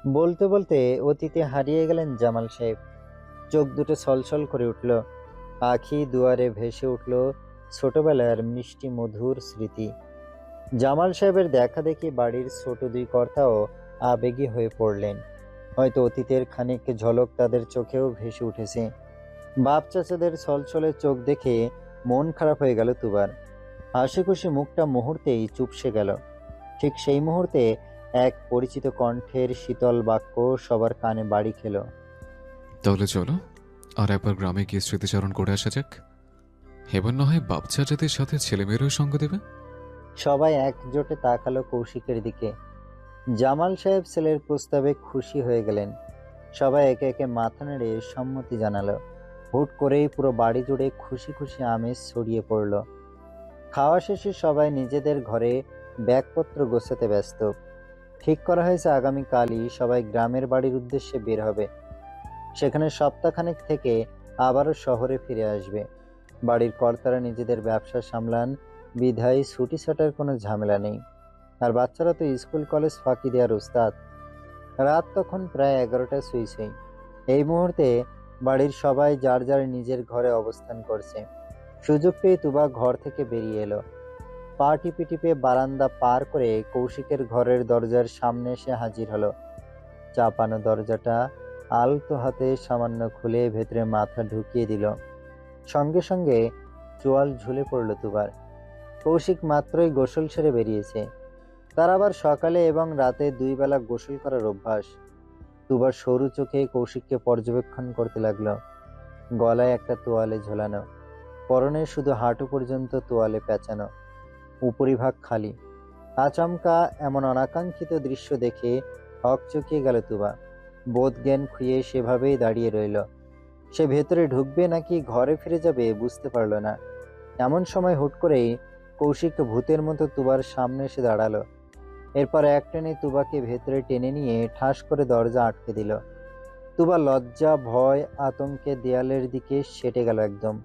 বলতে বলতে অতীতে হারিয়ে গেলেন জামাল সাহেব। চোখ দুটো ছলছল করে উঠল, আখি দুয়ারে ভেসে উঠল ছোটবেলার মিষ্টি মধুর স্মৃতি। জামাল সাহেবের দেখা দেখি বাড়ির ছোট দুই কর্তাও আবেগী হয়ে পড়লেন। হয়তো অতীতের খানিক ঝলক তাদের চোখেও ভেসে উঠেছে। বাপ চাচাদের ছলছলে চোখ দেখে মন খারাপ হয়ে গেল তুবার। হাসি খুশি মুখটা মুহূর্তেই চুপসে গেল। ঠিক সেই মুহূর্তে এক পরিচিত কণ্ঠের শীতল বাক্য সবার কানে বাড়ি খেল। তাহলে চলো আর একবার গ্রামে গিয়ে স্মৃতিচারণ করে আসা যাক। এবার না হয় বাপ চাচাদের সাথে ছেলেমেয়েরও সঙ্গ দেবে। সবাই একজোটে তাকালো কৌশিকের দিকে। জামাল সাহেব ছেলের প্রস্তাবে খুশি হয়ে গেলেন। সবাই একে একে মাথা নেড়ে সম্মতি জানালো। হুট করেই পুরো বাড়ি জুড়ে খুশি খুশি আমেজ ছড়িয়ে পড়ল। খাওয়া শেষে সবাই নিজেদের ঘরে ব্যাগপত্র গোছাতে ব্যস্ত। ঠিক করা হয়েছে আগামীকালই সবাই গ্রামের বাড়ির উদ্দেশ্যে বের হবে। সেখানে সপ্তাহখানেক থেকে আবারও শহরে ফিরে আসবে। বাড়ির কর্তারা নিজেদের ব্যবসা সামলান, বিধায় ছুটি ছাটার কোনো ঝামেলা নেই। আর বাচ্চারা তো স্কুল কলেজ ফাঁকি দেওয়ার উস্তাদ। রাত তখন প্রায় 11টা ছুঁই। এই মুহূর্তে বাড়ির সবাই যার যার নিজের ঘরে অবস্থান করছে। সুযোগ পেয়ে তুবা ঘর থেকে বেরিয়ে এলো। পা টিপে টিপে বারান্দা পার করে কৌশিকের ঘরের দরজার সামনে এসে হাজির হলো। চাপানো দরজাটা আলতো হাতে সামান্য খুলে ভেতরে মাথা ঢুকিয়ে দিল। সঙ্গে সঙ্গে চোয়াল ঝুলে পড়ল তুবার। কৌশিক মাত্রই গোসল সেরে বেরিয়েছে। তার আবার সকালে এবং রাতে 2 বেলা গোসল করার অভ্যাস। তুবার সরু চোখে কৌশিককে পর্যবেক্ষণ করতে লাগলো। গলায় একটা তোয়ালে ঝোলানো, পরনে শুধু হাঁটু পর্যন্ত তোয়ালে পেঁচানো, উপরিভাগ খালি। আচমকা এমন অনাকাঙ্ক্ষিত দৃশ্য দেখে হকচকিয়ে গেল তুবা। বোধ জ্ঞান খুইয়ে সেভাবেই দাঁড়িয়ে রইল। সে ভেতরে ঢুকবে নাকি ঘরে ফিরে যাবে বুঝতে পারল না। এমন সময় হুট করেই কৌশিক ভূতের মতো তুবার সামনে এসে দাঁড়ালো। এরপর এক টেনে তুবাকে ভেতরে টেনে নিয়ে ঠাস করে দরজা আটকে দিল। তুবা লজ্জা, ভয়, আতঙ্কে দেয়ালের দিকে সেটে গেল একদম।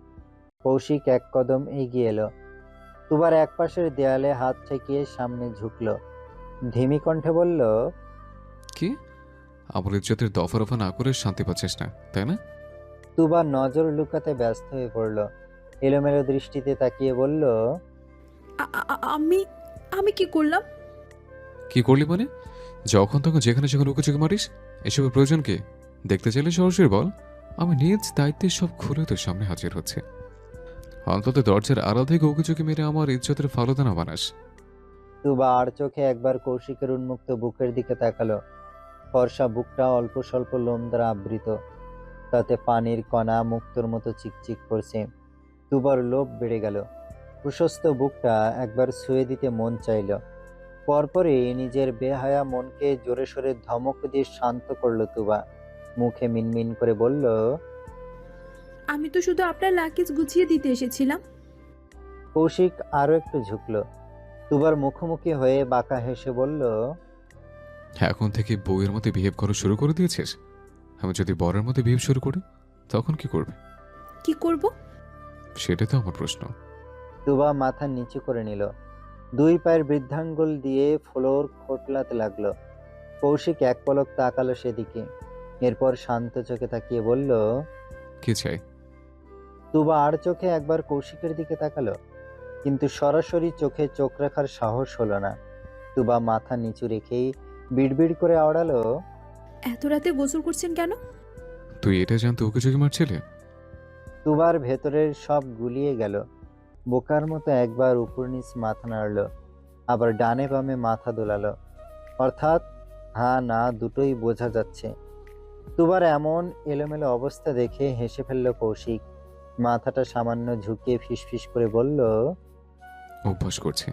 কৌশিক এক কদম এগিয়ে এলো। তুবার এক পাশের দেয়ালে হাত ঠেকিয়ে সামনে ঝুঁকল। ধিমি কণ্ঠে বলল, কি, আমার ইজ্জতের দফা রফা না করে শান্তি পাচ্ছিস না, তাই না? তুবা নজর লুকাতে ব্যস্ত হয়ে পড়ল। এলোমেলো দৃষ্টিতে তাকিয়ে বলল, আমি আমি কি করলাম? কি করলি মানে? যখন তখন যেখানে সেখানে উঁকুচুকি মারিস, এসবের প্রয়োজন কি? দেখতে চাইলে সরাসরি বল, আমি নিজ দায়িত্বে সব খুলে তোর সামনে হাজির হচ্ছে। অন্তত দরজার আড়াল থেকে উঁকুচুকি মেরে আমার ইজ্জতের ফালুদা না বানাস। তুবা আর চোখে একবার কৌশিকের উন্মুক্ত বুকের দিকে তাকালো। ফর্সা বুকটা অল্প স্বল্প লোম দ্বারা আবৃত, তাতে পানির কণা মুক্তোর মতো চিকচিক করছে। তুবার লোভ বেড়ে গেল। প্রশস্ত বুকটা একবার ছুঁয়ে দিতে মন চাইল। পরপরই নিজের বেহায়া মনকে জোরে সোরে ধমক দিয়ে শান্ত করল তুবা। মুখে মিনমিন করে বলল, আমি তো শুধু আপনার লাগেজ গুছিয়ে দিতে এসেছিলাম। কৌশিক আরো একটু ঝুঁকল। তুবার মুখোমুখি হয়ে বাঁকা হেসে বলল, এখন থেকে বউয়ের মতো বিহেভ করা শুরু করে দিয়েছিস? আমি যদি বরের মতো বিহেভ শুরু করি তখন কি করবে? কি করব? সেটা তো আমার প্রশ্ন। তুবা মাথা নিচু করে নিল। 2 পায়ের বৃদ্ধাঙ্গুল দিয়ে ফ্লোর খোটলাতে লাগলো। কৌশিক এক পলক তাকালো সেদিকে। এরপর শান্ত চোখে তাকিয়ে বলল, কি চাই? তুবা আর চোখে একবার কৌশিকের দিকে তাকালো, কিন্তু সরাসরি চোখে চোখ রাখার সাহস হলো না। তুবা মাথা নিচু রেখেই বিড়বিড় করে আওড়ালো, এত রাতে গোসল করছেন কেন? তুই এটা জানতে উঁকুচুকি মারছিলে? তুবার ভেতরের সব গুলিয়ে গেল। বোকার মতো একবার উপর নিচ মাথা নাড়ল, আবার ডানে বামে মাথা দোলালো। অর্থাৎ হ্যাঁ না দুটোই বোঝা যাচ্ছে। তুবার এমন এলোমেলো অবস্থা দেখে হেসে ফেলল কৌশিক। মাথাটা সামান্য ঝুঁকিয়ে ফিসফিস করে বলল, অভ্যাস করছি,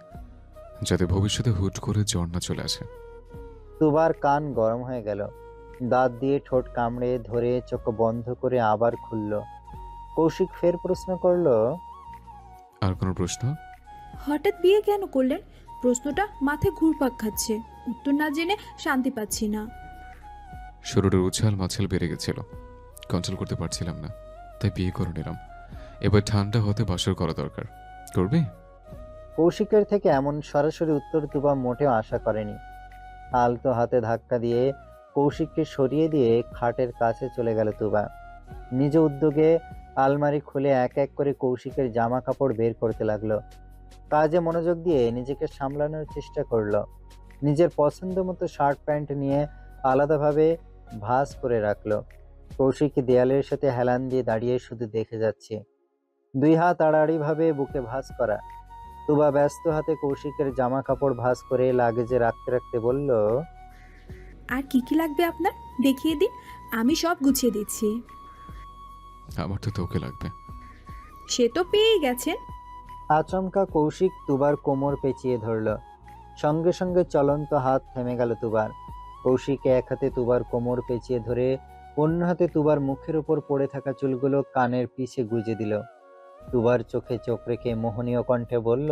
যাতে ভবিষ্যতে হুট করে জ্বর না চলে আসে। তুবার কান গরম হয়ে গেল। দাঁত দিয়ে ঠোঁট কামড়ে ধরে চোখ বন্ধ করে আবার খুলল। কৌশিক ফের প্রশ্ন করল, আর কোনো প্রশ্ন? হঠাৎ বিয়ে কেন করলেন? প্রশ্নটা মাথায় ঘুরপাক খাচ্ছে। উত্তর না জেনে শান্তি পাচ্ছি না। শরীরের উছাল মাছাল বেড়ে গেছিল, কন্ট্রোল করতে পারছিলাম না, তাই বিয়ে করে নিলাম। এবার ঠান্ডা হতে বাসর করা দরকার। করবি? কৌশিকের থেকে এমন সরাসরি উত্তর তুবা মোটেও আশা করেনি। আলতো হাতে ধাক্কা দিয়ে কৌশিককে সরিয়ে দিয়ে খাটের কাছে চলে গেল তুবা। নিজ উদ্যোগে আলমারি খুলে এক এক করে কৌশিকের জামা কাপড় বের করতে লাগলো। কাজে মনোযোগ দিয়ে নিজেকে সামলানোর চেষ্টা করলো। নিজের পছন্দ মতো শার্ট প্যান্ট নিয়ে আলাদাভাবে ভাঁজ করে রাখলো। কৌশিক দেয়ালের সাথে হেলান দিয়ে দাঁড়িয়ে শুধু দেখে যাচ্ছে, দুই হাত আড়াআড়িভাবে বুকে ভাঁজ করা। তুবা ব্যস্ত হাতে কৌশিকের জামা কাপড় ভাঁজ করে লাগেজে রাখতে রাখতে বলল, আর কি কি লাগবে আপনার দেখিয়ে দিন, আমি সব গুছিয়ে দিচ্ছি। আমার তো তোকে লাগবে। সে তো পেয়েই গেছেন। আচমকা কৌশিক তুবার কোমর পেঁচিয়ে ধরল। সঙ্গে সঙ্গে চলন্ত হাত থেমে গেল তুবার। কৌশিক এক হাতে তুবার কোমর পেঁচিয়ে ধরে অন্য হাতে তুবার মুখের উপর পড়ে থাকা চুলগুলো কানের পিছে গুজে দিল। তুবার চোখে চোখ রেখে মোহনীয় কণ্ঠে বলল,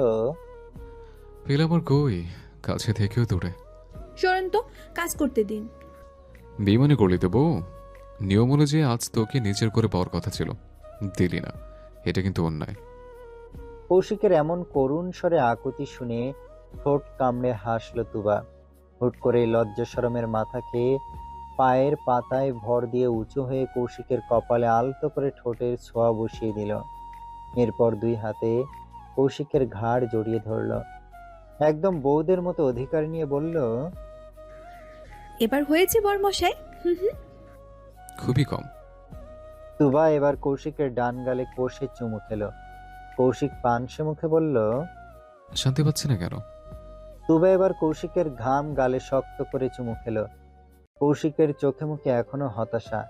পেলে আমার কই, কাছে থেকেও দূরে। সরেন তো, কাজ করতে দিন। বেমানি করলি তো বউ। নিয়ম অনুযায়ী আজ তোকে নিজের করে পাওয়ার কথা ছিল, দিলি না, এটা কিন্তু অন্যায়। কৌশিকের এমন করুণ স্বরে আকুতি শুনে ঠোঁট কামড়ে হাসল তুবা। হুট করে লজ্জা শরমের মাথা খেয়ে পায়ের পাতায় ভর দিয়ে উঁচু হয়ে কৌশিকের কপালে আলতো করে ঠোঁটের ছোঁয়া বসিয়ে দিল। এরপর দুই হাতে কৌশিকের ঘাড় জড়িয়ে ধরল। একদম বউদের মতো অধিকার নিয়ে বলল, এবার হয়েছে বরমশাই। হুম হুম। খুবই কম। তুবা এবার কৌশিকের ডান গালে কষে চুমু খেল। কৌশিক পানসে মুখে বলল, শান্তি পাচ্ছি না কেন? তুবা এবার কৌশিকের ঘাম গালে শক্ত করে চুমু খেল। কৌশিকের চোখে মুখে এখনো হতাশা।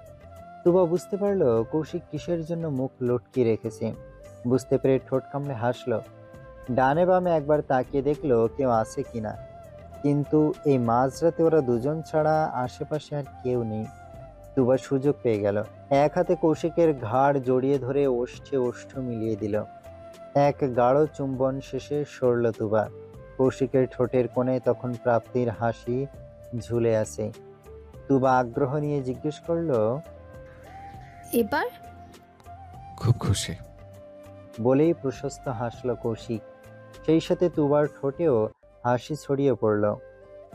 তুবা বুঝতে পারলো কৌশিক কিসের জন্য মুখ লটকিয়ে রেখেছে। বুঝতে পেরে ঠোঁট কামড়ে হাসলো। ডানে বামে একবার তাকিয়ে দেখলো কেউ আছে কিনা, কিন্তু এই মাঝরাতে ওরা দুজন ছাড়া আশেপাশে আর কেউ নেই। তুবা সুযোগ পেয়ে গেল। এক হাতে কৌশিকের ঘাড় জড়িয়ে ধরে ওষ্ঠে ওষ্ঠ মিলিয়ে দিল। এক গাঢ় চুম্বন শেষে সরল তুবা। কৌশিকের ঠোঁটের কোণে তখন প্রাপ্তির হাসি ঝুলে আছে। তুবা আগ্রহ নিয়ে জিজ্ঞেস করলো, এবার? খুব খুশি। বলেই প্রশস্ত হাসল কৌশিক। সেই সাথে তুবার ঠোঁটেও হাসি ছড়িয়ে পড়ল।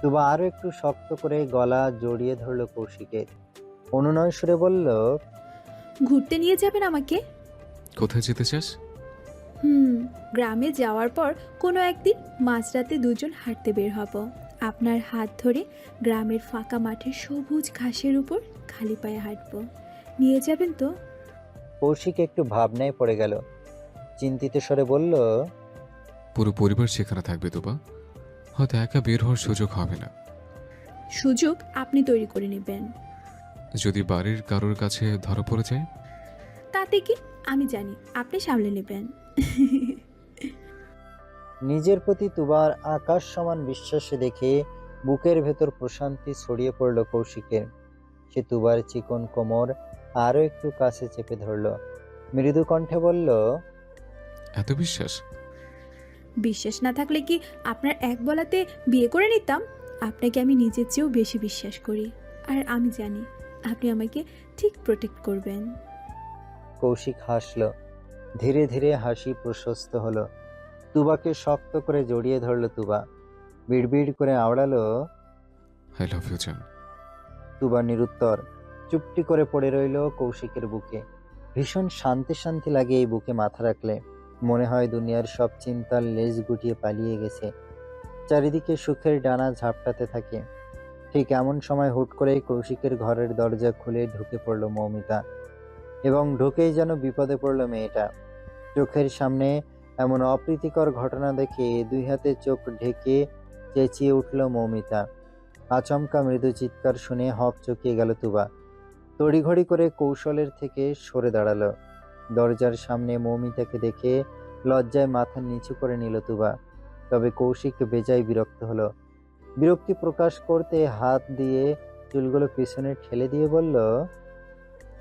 তুবা আরো একটু শক্ত করে গলা জড়িয়ে ধরল কৌশিকের। অনুনয় সুরে বলল, ঘুরতে নিয়ে যাবেন আমাকে? কোথায় যেতে চাস? গ্রামে যাওয়ার পর কোনো একদিন মাঝরাতে দুজন হাঁটতে বের হব। আপনার হাত ধরে গ্রামের ফাঁকা মাঠের সবুজ ঘাসের উপর খালি পায়ে হাঁটবো। নিয়ে যাবেন তো? কৌশিক একটু ভাবনায় পড়ে গেল। চিন্তিত স্বরে বলল, পুরো পরিবার সেখানে থাকবে তোবা, হয়তো একা বের হওয়ার সুযোগ হবে না। সুযোগ আপনি তৈরি করে নেবেন। যদি বাড়ির কারোর কাছে ধরা পড়ে যায়? তাতে কি, আমি জানি আপনি সামলে নেবেন। নিজের প্রতি তুবার আকাশ সমান বিশ্বাসে দেখে বুকের ভেতর প্রশান্তি ছড়িয়ে পড়ল কৌশিকের। সে তুবার চিকন কোমর আরো একটু কাছে চেপে ধরল। মৃদু কণ্ঠে বলল, এত বিশ্বাস? বিশ্বাস না থাকলে কি আপনার এক বলাতে বিয়ে করে নিতাম? আপনাকে আমি নিজের চেয়েও বেশি বিশ্বাস করি, আর আমি জানি আপনি আমাকে ঠিক প্রোটেক্ট করবেন। কৌশিক হাসল। ধীরে ধীরে হাসি প্রশস্ত হলো। তুবাকে শক্ত করে জড়িয়ে ধরল তুবা। বিড়বিড় করে আওড়ালো, আই লাভ ইউ জান। তুবা নিরুত্তর চুপটি করে পড়ে রইল কৌশিকের বুকে। ভীষণ শান্তি শান্তি লাগে এই বুকে মাথা রাখলে। মনে হয় দুনিয়ার সব চিন্তার লেজ গুটিয়ে পালিয়ে গেছে। চারিদিকে সুখের ডানা ঝাপটাতে থাকে। ঠিক এমন সময় হুট করেই কৌশিকের ঘরের দরজা খুলে ঢুকে পড়ল মৌমিতা। এবং ঢুকেই যেন বিপদে পড়ল মেয়েটা। চোখের সামনে এমন অপ্রীতিকর ঘটনা দেখে দুই হাতে চোখ ঢেকে চেঁচিয়ে উঠল মৌমিতা। আচমকা মৃদু চিৎকার শুনে হক চকিয়ে গেল তুবা। তড়িঘড়ি করে কৌশলের থেকে সরে দাঁড়ালো। দরজার সামনে মৌমিতাকে দেখে লজ্জায় মাথা নিচু করে নিল তুবা। তবে কৌশিক বেজায় বিরক্ত হলো। বিরক্তি প্রকাশ করতে হাত দিয়ে চুলগুলো পিছনে ঠেলে দিয়ে বলল,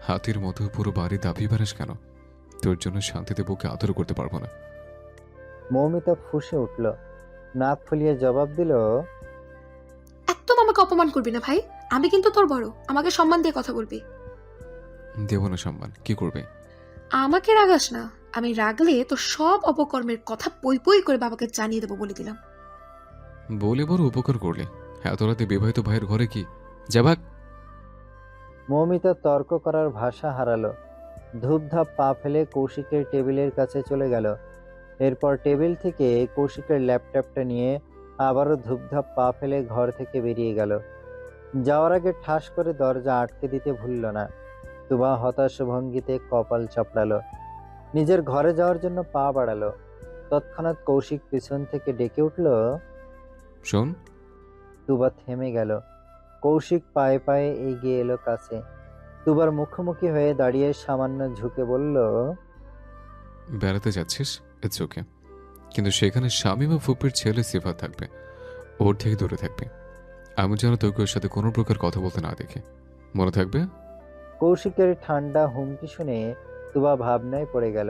হাতির মতো পুরো বাড়ি দাবি বেড়াস কেন? তোর জন্য শান্তিতে বুকে আদর করতে পারবো না। মৌমিতা ফুঁসে উঠল। নাক ফুলিয়ে জবাব দিল, একদম আমাকে অপমান করবি না ভাই, আমি কিন্তু তোর বড়, আমাকে সম্মান দিয়ে কথা বলবি। দেব না সম্মান, কি করবে? আমাকে রাগাস না, আমি রাগলে তো সব অপকর্মের কথা পই পই করে বাবাকে জানিয়ে দেবো বলে দিলাম। বলে বড় উপকার করলে। এত রাতে বিবাহিত ভাইয়ের ঘরে কি যাবাক? মৌমিতা তর্ক করার ভাষা হারালো। ধূপধাপ পা ফেলে কৌশিকের টেবিলের কাছে চলে গেল। এরপর টেবিল থেকে কৌশিকের ল্যাপটপটা নিয়ে আবারও ধূপধাপ পা ফেলে ঘর থেকে বেরিয়ে গেল। যাওয়ার আগে ঠাস করে দরজা আটকে দিতে ভুলল না। তুবা হতাশ ভঙ্গিতে কপাল চাপড়ালো। নিজের ঘরে যাওয়ার জন্য পা বাড়ালো। তৎক্ষণাৎ কৌশিক পিছন থেকে ডেকে উঠল। শোন, তুবা থেমে গেল। কৌশিক পায়ে পায়ে এগিয়ে এলো কাছে। তুবার মুখোমুখি হয়ে দাঁড়িয়ে সামান্য ঝুঁকে বলল, বেড়াতে যাচ্ছিস, ইটস ওকে, কিন্তু সেখানে স্বামী বা ফুপির ছেলে সিফা থাকবে। ওর থেকে দূরে থাকবে। আমি যেন তোকে ওর সাথে কোনো প্রকার কথা বলতে না দেখি, মনে থাকবে? কৌশিকের ঠান্ডা হুমকি শুনে তুবা ভাবনায় পড়ে গেল।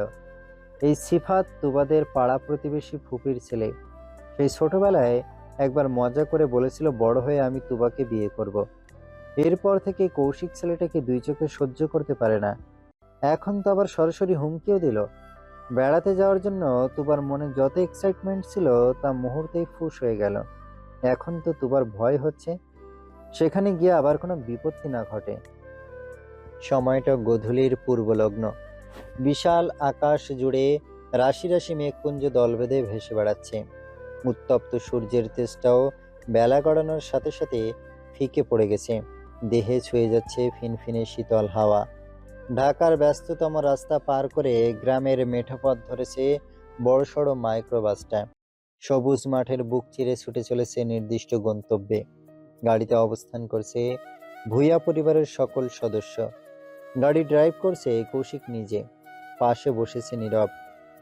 এই সিফাত তুবাদের পাড়া প্রতিবেশী ফুপির ছেলে। সেই ছোটবেলায় একবার মজা করে বলেছিল বড় হয়ে আমি তুবাকে বিয়ে করব। এরপর থেকে কৌশিক ছেলেটাকে দুই চোখে সহ্য করতে পারে না। এখন তো আবার সরাসরি হুমকিও দিল। বেড়াতে যাওয়ার জন্য তুবার মনে যত এক্সাইটমেন্ট ছিল তা মুহূর্তেই ফুস হয়ে গেল। এখন তো তুবার ভয় হচ্ছে সেখানে গিয়ে আবার কোনো বিপত্তি না ঘটে। সময়টা গোধূলির পূর্বলগ্ন। বিশাল আকাশ জুড়ে রাশি রাশি মেঘপুঞ্জ দল বেঁধে ভেসে বেড়াচ্ছে। উত্তপ্ত সূর্যের তেজটাও বেলা গড়ানোর সাথে সাথে ফিকে পড়ে গেছে। দেহে ছুঁয়ে যাচ্ছে ফিনফিনে শীতল হাওয়া। ঢাকার ব্যস্ততম রাস্তা পার করে গ্রামের মেঠোপথ ধরেছে বড়সড় মাইক্রোবাসটা। সবুজ মাঠের বুক চিরে ছুটে চলেছে নির্দিষ্ট গন্তব্যে। গাড়িতে অবস্থান করছে ভূঁইয়া পরিবারের সকল সদস্য। গাড়ি ড্রাইভ করছে কৌশিক নিজে। পাশে বসেছে নীরব,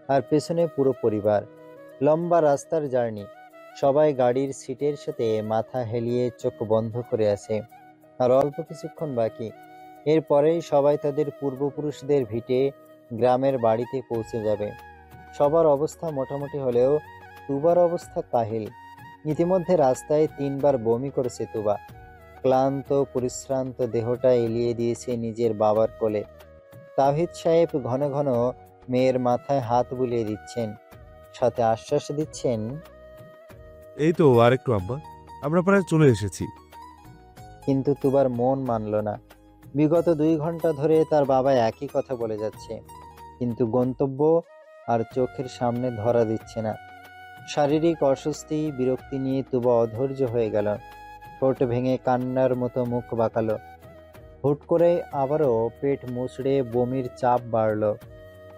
আর পেছনে পুরো পরিবার। লম্বা রাস্তার জার্নি। সবাই গাড়ির সিটের সাথে মাথা হেলিয়ে চোখ বন্ধ করে আছে। আর অল্প কিছুক্ষণ বাকি। এরপরেই সবাই তাদের পূর্বপুরুষদের ভিটে গ্রামের বাড়িতে পৌঁছে যাবে। সবার অবস্থা মোটামুটি হলেও তুবার অবস্থা কাহিল। ইতিমধ্যে রাস্তায় 3 বার বমি করেছে তুবা। ক্লান্ত পরিশ্রান্ত দেহটা এলিয়ে দিয়েছে নিজের বাবার কোলে। তাহিদ সাহেব ঘন ঘন মেয়ের মাথায় হাত বুলিয়ে দিচ্ছেন, সাথে আশ্বাস দিচ্ছেন, এই তো আরেকটু আব্বা, আমরা প্রায় চলে এসেছি। কিন্তু তুবার মন মানল না। বিগত 2 ঘন্টা ধরে তার বাবা একই কথা বলে যাচ্ছে, কিন্তু গন্তব্য আর চোখের সামনে ধরা দিচ্ছে না। শারীরিক অস্বস্তি বিরক্তি নিয়ে তুবা অধৈর্য হয়ে গেল। ঠোঁট ভেঙে কান্নার মতো মুখ বাঁকালো। হুট করে আবারও পেট মুচড়ে বমির চাপ বাড়ল।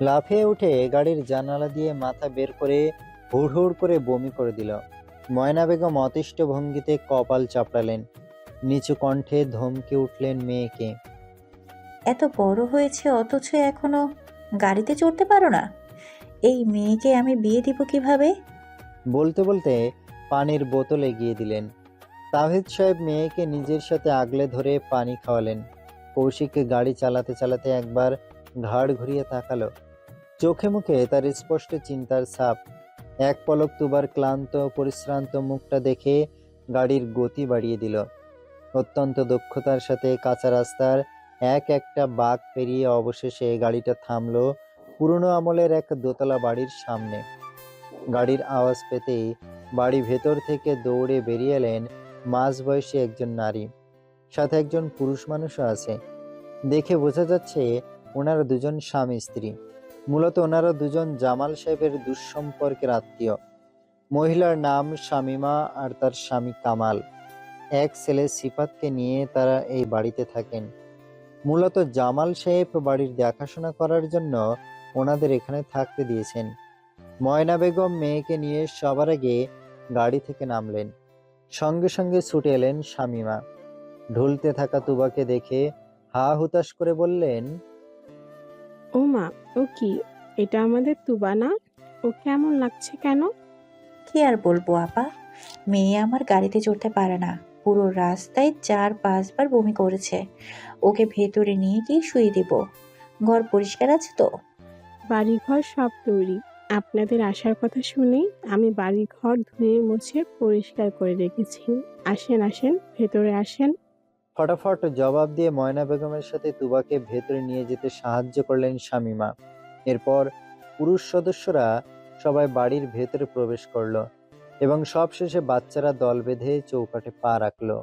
লাফিয়ে উঠে গাড়ির জানালা দিয়ে মাথা বের করে হুড় হুড় করে বমি করে দিল। ময়না বেগম অতিষ্ঠ ভঙ্গিতে কপাল চাপড়ালেন। নিচু কণ্ঠে ধমকে উঠলেন মেয়েকে। এত বড় হয়েছে অথচ এখনো গাড়িতে চড়তে পারো না? এই মেয়েকে আমি বিয়ে দিব কিভাবে? বলতে বলতে পানির বোতল এগিয়ে দিলেন। তাহিদ সাহেব মেয়েকে নিজের সাথে আগলে ধরে পানি খাওয়ালেন। কৌশিককে গাড়ি চালাতে চালাতে একবার ঘাড় ঘুরিয়ে তাকালো। চোখে মুখে তার স্পষ্ট চিন্তার ছাপ। এক পলক তুবার ক্লান্ত পরিশ্রান্ত মুখটা দেখে গাড়ির গতি বাড়িয়ে দিল। অত্যন্ত দক্ষতার সাথে কাঁচা রাস্তার একটা বাঁক পেরিয়ে অবশেষে গাড়িটা থামলো পুরনো আমলের এক দোতলা বাড়ির সামনে। গাড়ির আওয়াজ পেতেই বাড়ি ভেতর থেকে দৌড়ে বেরিয়ে এলেন মাঝবয়সী একজন নারী। সাথে একজন পুরুষ মানুষও আছে। দেখে বোঝা যাচ্ছে ওনারা দুজন স্বামী স্ত্রী। মূলত ওনারা দুজন জামাল সাহেবের দুঃসম্পর্কের আত্মীয়। মহিলার নাম শামিমা আর তার স্বামী কামাল। এক ছেলে সিফাতকে নিয়ে তারা এই বাড়িতে থাকেন। মূলত জামাল সাহেব বাড়ির দেখাশোনা করার জন্য ওনাদের এখানে থাকতে দিয়েছেন। ময়না বেগম মেয়েকে নিয়ে সবার আগে গাড়ি থেকে নামলেন। সঙ্গে সঙ্গে ছুটে এলেন শামিমা। ঢুলতে থাকা তুবাকে দেখে হা হুতাশ করে বললেন, ও মা, ও কি? এটা আমাদের তুবা না? ও কেমন লাগছে কেন? কি আর বলবো আপা, মেয়ে আমার গাড়িতে চড়তে পারে না। পুরো রাস্তায় 4-5 বার বমি করেছে। ওকে ভেতরে নিয়ে গিয়ে শুয়ে দিব। ঘর পরিষ্কার আছে তো? বাড়িঘর সব তৈরি। আপনাদের আসার কথা শুনেই আমি বাড়িঘর ধুয়ে মুছে পরিষ্কার করে রেখেছি। আসেন আসেন, ভেতরে আসেন। ফটাফট জবাব দিয়ে ময়না বেগমের সাথে তুবাকে ভেতরে নিয়ে যেতে সাহায্য করলেন শামিমা। এরপর পুরুষ সদস্যরা সবাই বাড়ির ভেতরে প্রবেশ করলো এবং সবশেষে বাচ্চারা দল বেঁধে চৌকাঠে পা রাখলো।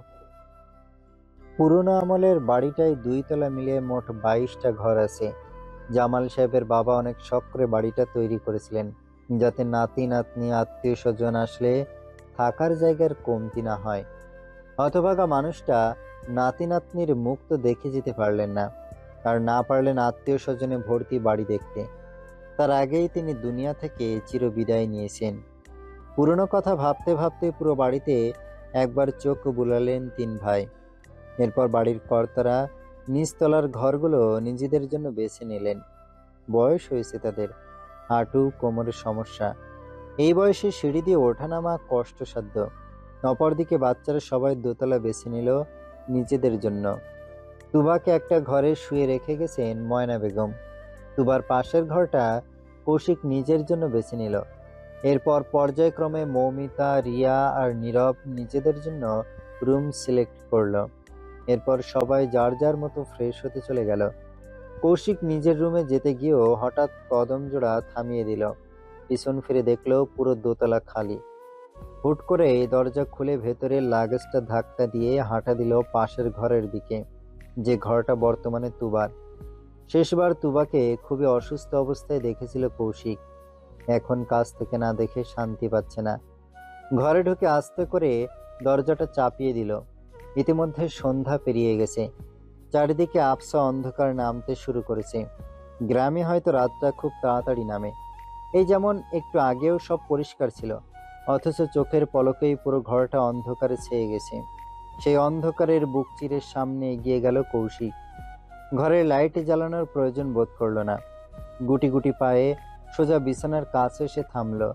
পুরনো আমলের বাড়িটায় 2 তলা মিলিয়ে মোট 22টা ঘর আছে। জামাল সাহেবের বাবা অনেক শখ করে বাড়িটা তৈরি করেছিলেন, যাতে নাতি নাতনি আত্মীয় স্বজন আসলে থাকার জায়গার কমতি না হয়। হতভাগা মানুষটা নাতি নাতনির মুখ তো দেখে যেতে পারলেন না, আর না পারলেন আত্মীয় স্বজনে ভর্তি বাড়ি দেখতে। তার আগেই তিনি দুনিয়া থেকে চিরবিদায় নিয়েছেন। পুরনো কথা ভাবতে ভাবতে পুরো বাড়িতে একবার চোখ বুলালেন 3 ভাই। এরপর বাড়ির কর্তারা নিচতলার ঘরগুলো নিজেদের জন্য বেছে নিলেন। বয়স হয়েছে তাদের, হাঁটু কোমরের সমস্যা, এই বয়সে সিঁড়ি দিয়ে ওঠানামা কষ্টসাধ্য। অপরদিকে বাচ্চারা সবাই দোতলা বেছে নিল নিজেদের জন্য। তুবাকে একটা ঘরে শুয়ে রেখে গেছেন ময়না বেগম। তুবার পাশের ঘরটা কৌশিক নিজের জন্য বেছে নিল। এরপর পর্যায়ক্রমে মৌমিতা, রিয়া আর নীরব নিজেদের জন্য রুম সিলেক্ট করলো। এরপর সবাই যার যার মতো ফ্রেশ হতে চলে গেল। কৌশিক নিজের রুমে যেতে গিয়েও হঠাৎ কদম জোড়া থামিয়ে দিল। পিছন ফিরে দেখলো পুরো দোতলা খালি। হুট করে দরজা খুলে ভেতরে লাগেজটা ধাক্কা দিয়ে হাঁটা দিল পাশের ঘরের দিকে, যে ঘরটা বর্তমানে তুবার। শেষবার তুবাকে খুবই অসুস্থ অবস্থায় দেখেছিল কৌশিক। এখন কাছ থেকে না দেখে শান্তি পাচ্ছে না। ঘরে ঢুকে আস্তে করে দরজাটা চাপিয়ে দিল। ইতিমধ্যে সন্ধ্যা পেরিয়ে গেছে, চারিদিকে আবছা অন্ধকার নামতে শুরু করেছে। গ্রামে হয়তো রাতটা খুব তাড়াতাড়ি নামে। এই যেমন একটু আগেও সব পরিষ্কার ছিল, অথচ চোখের পলকেই পুরো ঘরটা অন্ধকারে ছেয়ে গেছে। সেই অন্ধকারের বুক চিরে সামনে এগিয়ে গেল কৌশিক। ঘরের লাইট জ্বালানোর প্রয়োজন বোধ করলো না। গুটি গুটি পায়ে সোজা বিছানার কাছে এসে থামলো।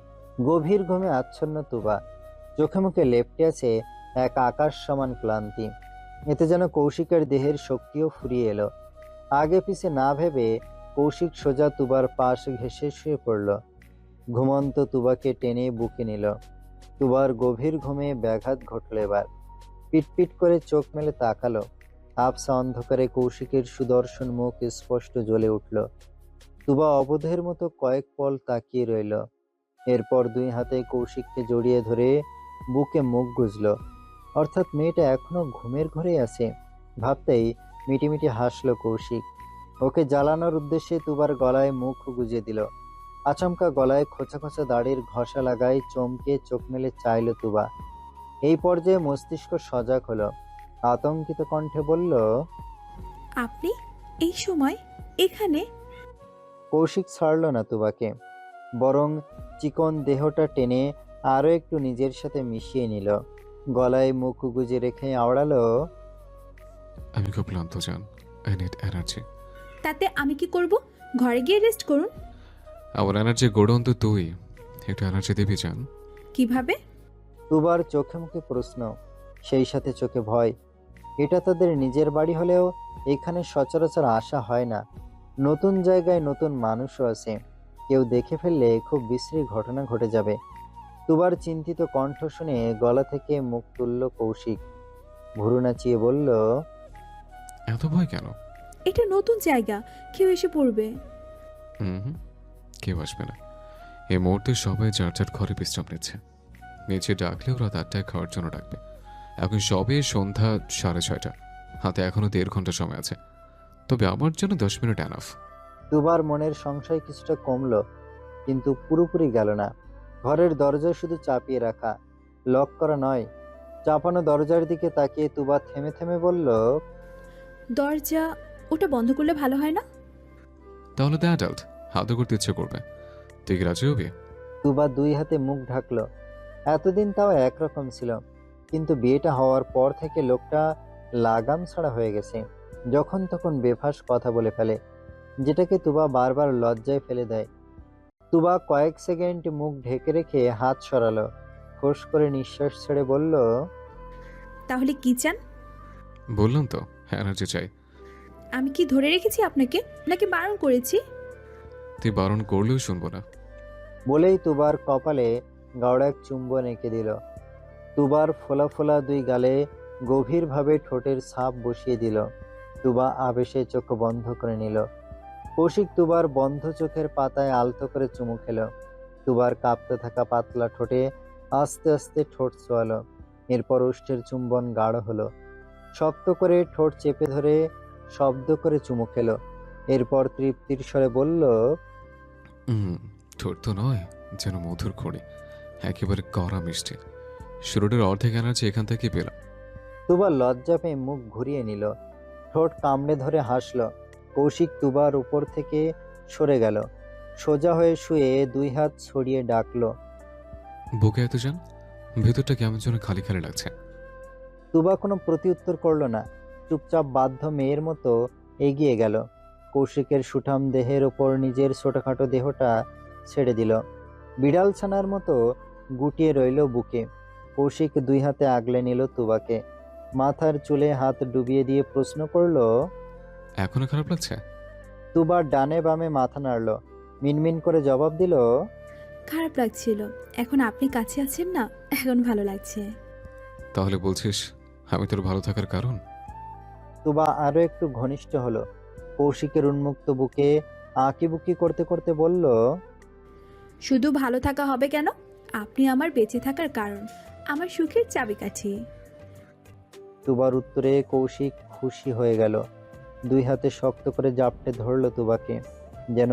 গভীর ঘুমে আচ্ছন্ন তুবা, চোখে মুখে লেপ্টে আছে এক আকাশ সমান ক্লান্তি। এতে যেন কৌশিকের দেহের শক্তিও ফুরিয়ে এলো। আগে পিছে না ভেবে কৌশিক সোজা তুবার পাশ ঘেঁষে শুয়ে পড়ল। ঘুমন্ত তুবাকে টেনে বুকে নিল। তুবার গভীর ঘুমে ব্যাঘাত ঘটল। এবার পিটপিট করে চোখ মেলে তাকালো। আবছা অন্ধকারে কৌশিকের সুদর্শন মুখ স্পষ্ট জ্বলে উঠল। তুবা অবোধের মতো কয়েক পল তাকিয়ে রইল। এরপর 2 হাতে কৌশিককে জড়িয়ে ধরে বুকে মুখ গুজল। অর্থাৎ মেয়েটা এখনো ঘুমের ঘরে আছে। ভাবতেই মিটিমিটি হাসলো কৌশিক। ওকে জ্বালানোর উদ্দেশ্যে তুবার গলায় মুখ গুজে দিল। আচমকা গলায় খোঁচা খোঁচা দাড়ির ঘষা লাগায় চমকে চোখ মেলে চাইল তুবা। এই পর্যায়ে মস্তিষ্ক সজাগ হলো। আতঙ্কিত কণ্ঠে বলল, আপনি এই সময় এখানে? কৌশিক ছাড়ল না তুবাকে, বরং চিকন দেহটা টেনে আরো একটু নিজের সাথে মিশিয়ে নিল। গলায় মুখ গুজে রেখে আওড়ালো, আমি খুব ক্লান্ত জান, আই নিড এনার্জি। তাতে আমি কি করব? ঘরে গিয়ে রেস্ট করুন। আমার এনার্জি গোডন তো তুই, একটু এনার্জি দিবি জান। কিভাবে? তুবার চোখে মুখে প্রশ্ন, সেই সাথে চোখে ভয়। এটা তাদের নিজের বাড়ি হলেও এখানে সচরাচর আসা হয় না। নতুন জায়গায় নতুন মানুষও আছে, কেউ দেখে ফেললে খুব বিশ্রী ঘটনা ঘটে যাবে। তুবার চিন্তিত কণ্ঠ শুনে গলা থেকে মুখ তুলল কৌশিক। ভুরু নাচিয়ে বলল, এত ভয় কেন? এটা নতুন জায়গা, কেউ এসে পড়বে। হুম, কেউ আসবে না। এই মুহূর্তে সবাই যার যার ঘরে বিশ্রাম নিচ্ছে। নিচে ডাকলেও রাত 8টায় খাওয়ার জন্য ডাকবে। এখন সবে সন্ধ্যা 6:30। হাতে এখনো 1.5 ঘন্টা সময় আছে। তবে আমার জন্য 10 মিনিট এনাফ। তুবার মনের সংশয় কিছুটা কমলো, কিন্তু পুরোপুরি গেল না। ঘরের দরজা শুধু চাপিয়ে রাখা, লক করা নয়। চাপানো দরজার দিকে তাকিয়ে তুবা থেমে থেমে বলল, দরজা ওটা বন্ধ করলে ভালো হয় না? তাহলে দ্য অ্যাডাল্ট হাতে করতে ইচ্ছে করবে। তুই কি রাজি হবি? তুবা 2 হাতে মুখ ঢাকলো। এতদিন তাও একরকম ছিল, কিন্তু বিয়েটা হওয়ার পর থেকে লোকটা লাগাম ছাড়া হয়ে গেছে। যখন তখন বেফাঁস কথা বলে ফেলে, যেটাকে তুবা বারবার লজ্জায় ফেলে দেয়। তুবা কয়েক সেকেন্ড মুখ ঢেকে রেখে হাত সরালো, ফোঁস করে নিঃশ্বাস ছেড়ে বলল, তাহলে কি চান? বললাম তো এনার্জি চাই। আমি কি ধরে রেখেছি আপনাকে, নাকি বারণ করেছি? তুই বারণ করলেও শুনবো না। বলেই তুবার কপালে গাঢ় এক চুম্বন এঁকে দিল। তুবার ফোলা ফোলা 2 গালে গভীরভাবে ঠোঁটের ছাপ বসিয়ে দিল। তুবা আবেশে চোখ বন্ধ করে নিল। কৌশিক তুবার বন্ধ চোখের পাতায় আলতো করে চুমু খেলো। তুবার কাঁপতে থাকা পাতলা ঠোঁটে আস্তে আস্তে ঠোঁট ছোঁয়ালো। এরপর ওষ্ঠের চুম্বন গাঢ় হলো। শক্ত করে ঠোঁট চেপে ধরে শব্দ করে চুমু খেলো। এরপর তৃপ্তির স্বরে বলল, হুম, ঠোঁট তো নয়, যেন মধুর খড়ি, একেবারে কড়া মিষ্টি। শুরুটার অর্ধেক এনার্জি এখান থেকে পেলাম। তুবা লজ্জা পেয়ে মুখ ঘুরিয়ে নিল, ঠোঁট কামড়ে ধরে হাসল। কৌশিক তুবার উপর থেকে সরে গেল, সোজা হয়ে শুয়ে দুই হাত ছড়িয়ে ডাকলো, বুকে এত যান, ভেতরটা কেমন যেন খালি খালি লাগছে। তুবা কোনো প্রতিউত্তর করল না, চুপচাপ বাধ্য মেয়ের মতো এগিয়ে গেল। কৌশিকের সুঠাম দেহের ওপর নিজের ছোটখাটো দেহটা ছেড়ে দিল। বিড়াল ছানার মতো গুটিয়ে রইল বুকে। কৌশিক দুই হাতে আগলে নিল তুবাকে, মাথার চুলে হাত ডুবিয়ে দিয়ে প্রশ্ন করল। এখনো খারাপ লাগছে? তুবা ডানে বামে মাথা নাড়ল, মিনমিন করে জবাব দিল, খারাপ লাগছিল, এখন আপনি কাছে আছেন না, এখন ভালো লাগছে। তাহলে বলছিস আমি তোর ভালো থাকার কারণ? তুবা আরো একটু ঘনিষ্ঠ হলো। কৌশিকের উন্মুক্ত বুকে আঁকিবুকি করতে করতে বলল, শুধু ভালো থাকা হবে কেন? আপনি আমার বেঁচে থাকার কারণ, আমার সুখের চাবিকাঠি। তুবার উত্তরে কৌশিক খুশি হয়ে গেল। দুই হাতে শক্ত করে জাপটে ধরল তুবাকে, যেন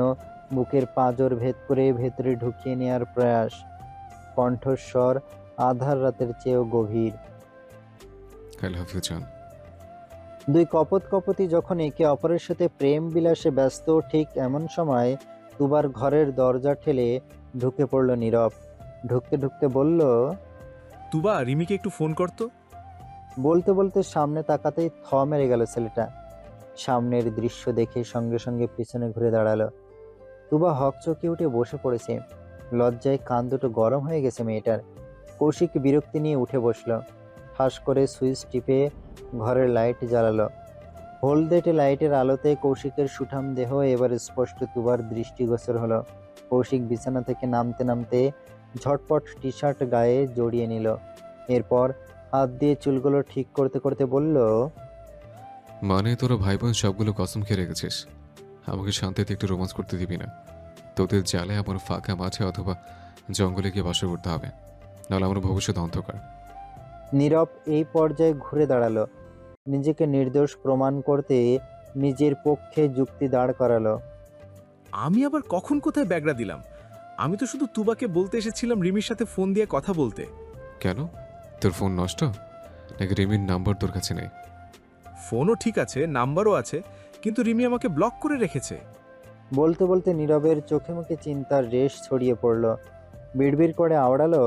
বুকের পাঁজর ভেদ করে ভেতরে ঢুকিয়ে নেওয়ার প্রয়াস। কণ্ঠস্বর আধার রাতের চেয়েও গভীর। আই লাভ ইউ জান। দুই কপতি যখন একে অপরের সাথে প্রেম বিলাসে ব্যস্ত, ঠিক এমন সময় তুবার ঘরের দরজা ঠেলে ঢুকে পড়ল নীরব। ঢুকতে ঢুকতে বলল, তুবা, রিমিকে একটু ফোন করতো। বলতে বলতে সামনে তাকাতেই থ মেরে গেল ছেলেটা। সামনের দৃশ্য দেখে সঙ্গে সঙ্গে পিছনে ঘুরে দাঁড়ালো। তুবা হকচকে উঠে বসে পড়েছে, লজ্জায় কান দুটো গরম হয়ে গেছে মেয়েটার। কৌশিক বিরক্তি নিয়ে উঠে বসলো, ঠাস করে সুইচ টিপে ঘরের লাইট জ্বালালো। হলদেটে লাইটের আলোতে কৌশিকের সুঠাম দেহ এবার স্পষ্ট তুবার দৃষ্টিগোচর হলো। কৌশিক বিছানা থেকে নামতে নামতে ঝটপট টি শার্ট গায়ে জড়িয়ে নিল। এরপর হাত দিয়ে চুলগুলো ঠিক করতে করতে বলল, মানে তোরা ভাই বোন সবগুলো কসম খেয়ে রেখেছিস আমাকে শান্তিতে একটু রোমান্স করতে দিবি না? তোদের জালে আমার ফাঁকা মাঠে অথবা জঙ্গলে গিয়ে বাসা করতে হবে, নাহলে আমার ভবিষ্যৎ অন্ধকার। নীরব এই পর্যায়ে ঘুরে দাঁড়ালো, নিজেকে নির্দোষ প্রমাণ করতে নিজের পক্ষে যুক্তি দাঁড় করালো। আমি আবার কখন কোথায় ব্যাগরা দিলাম? আমি তো শুধু তুবাকে বলতে এসেছিলাম রিমির সাথে ফোন দিয়ে কথা বলতে। কেন, তোর ফোন নষ্ট নাকি রিমির নাম্বার তোর কাছে নেই? ফোনও ঠিক আছে, নাম্বারও আছে, কিন্তু রিমি আমাকে ব্লক করে রেখেছে। বলতে বলতে নীরবের চোখে মুখে চিন্তার রেশ ছড়িয়ে পড়ল। বিড়বিড় করে আওড়ালো,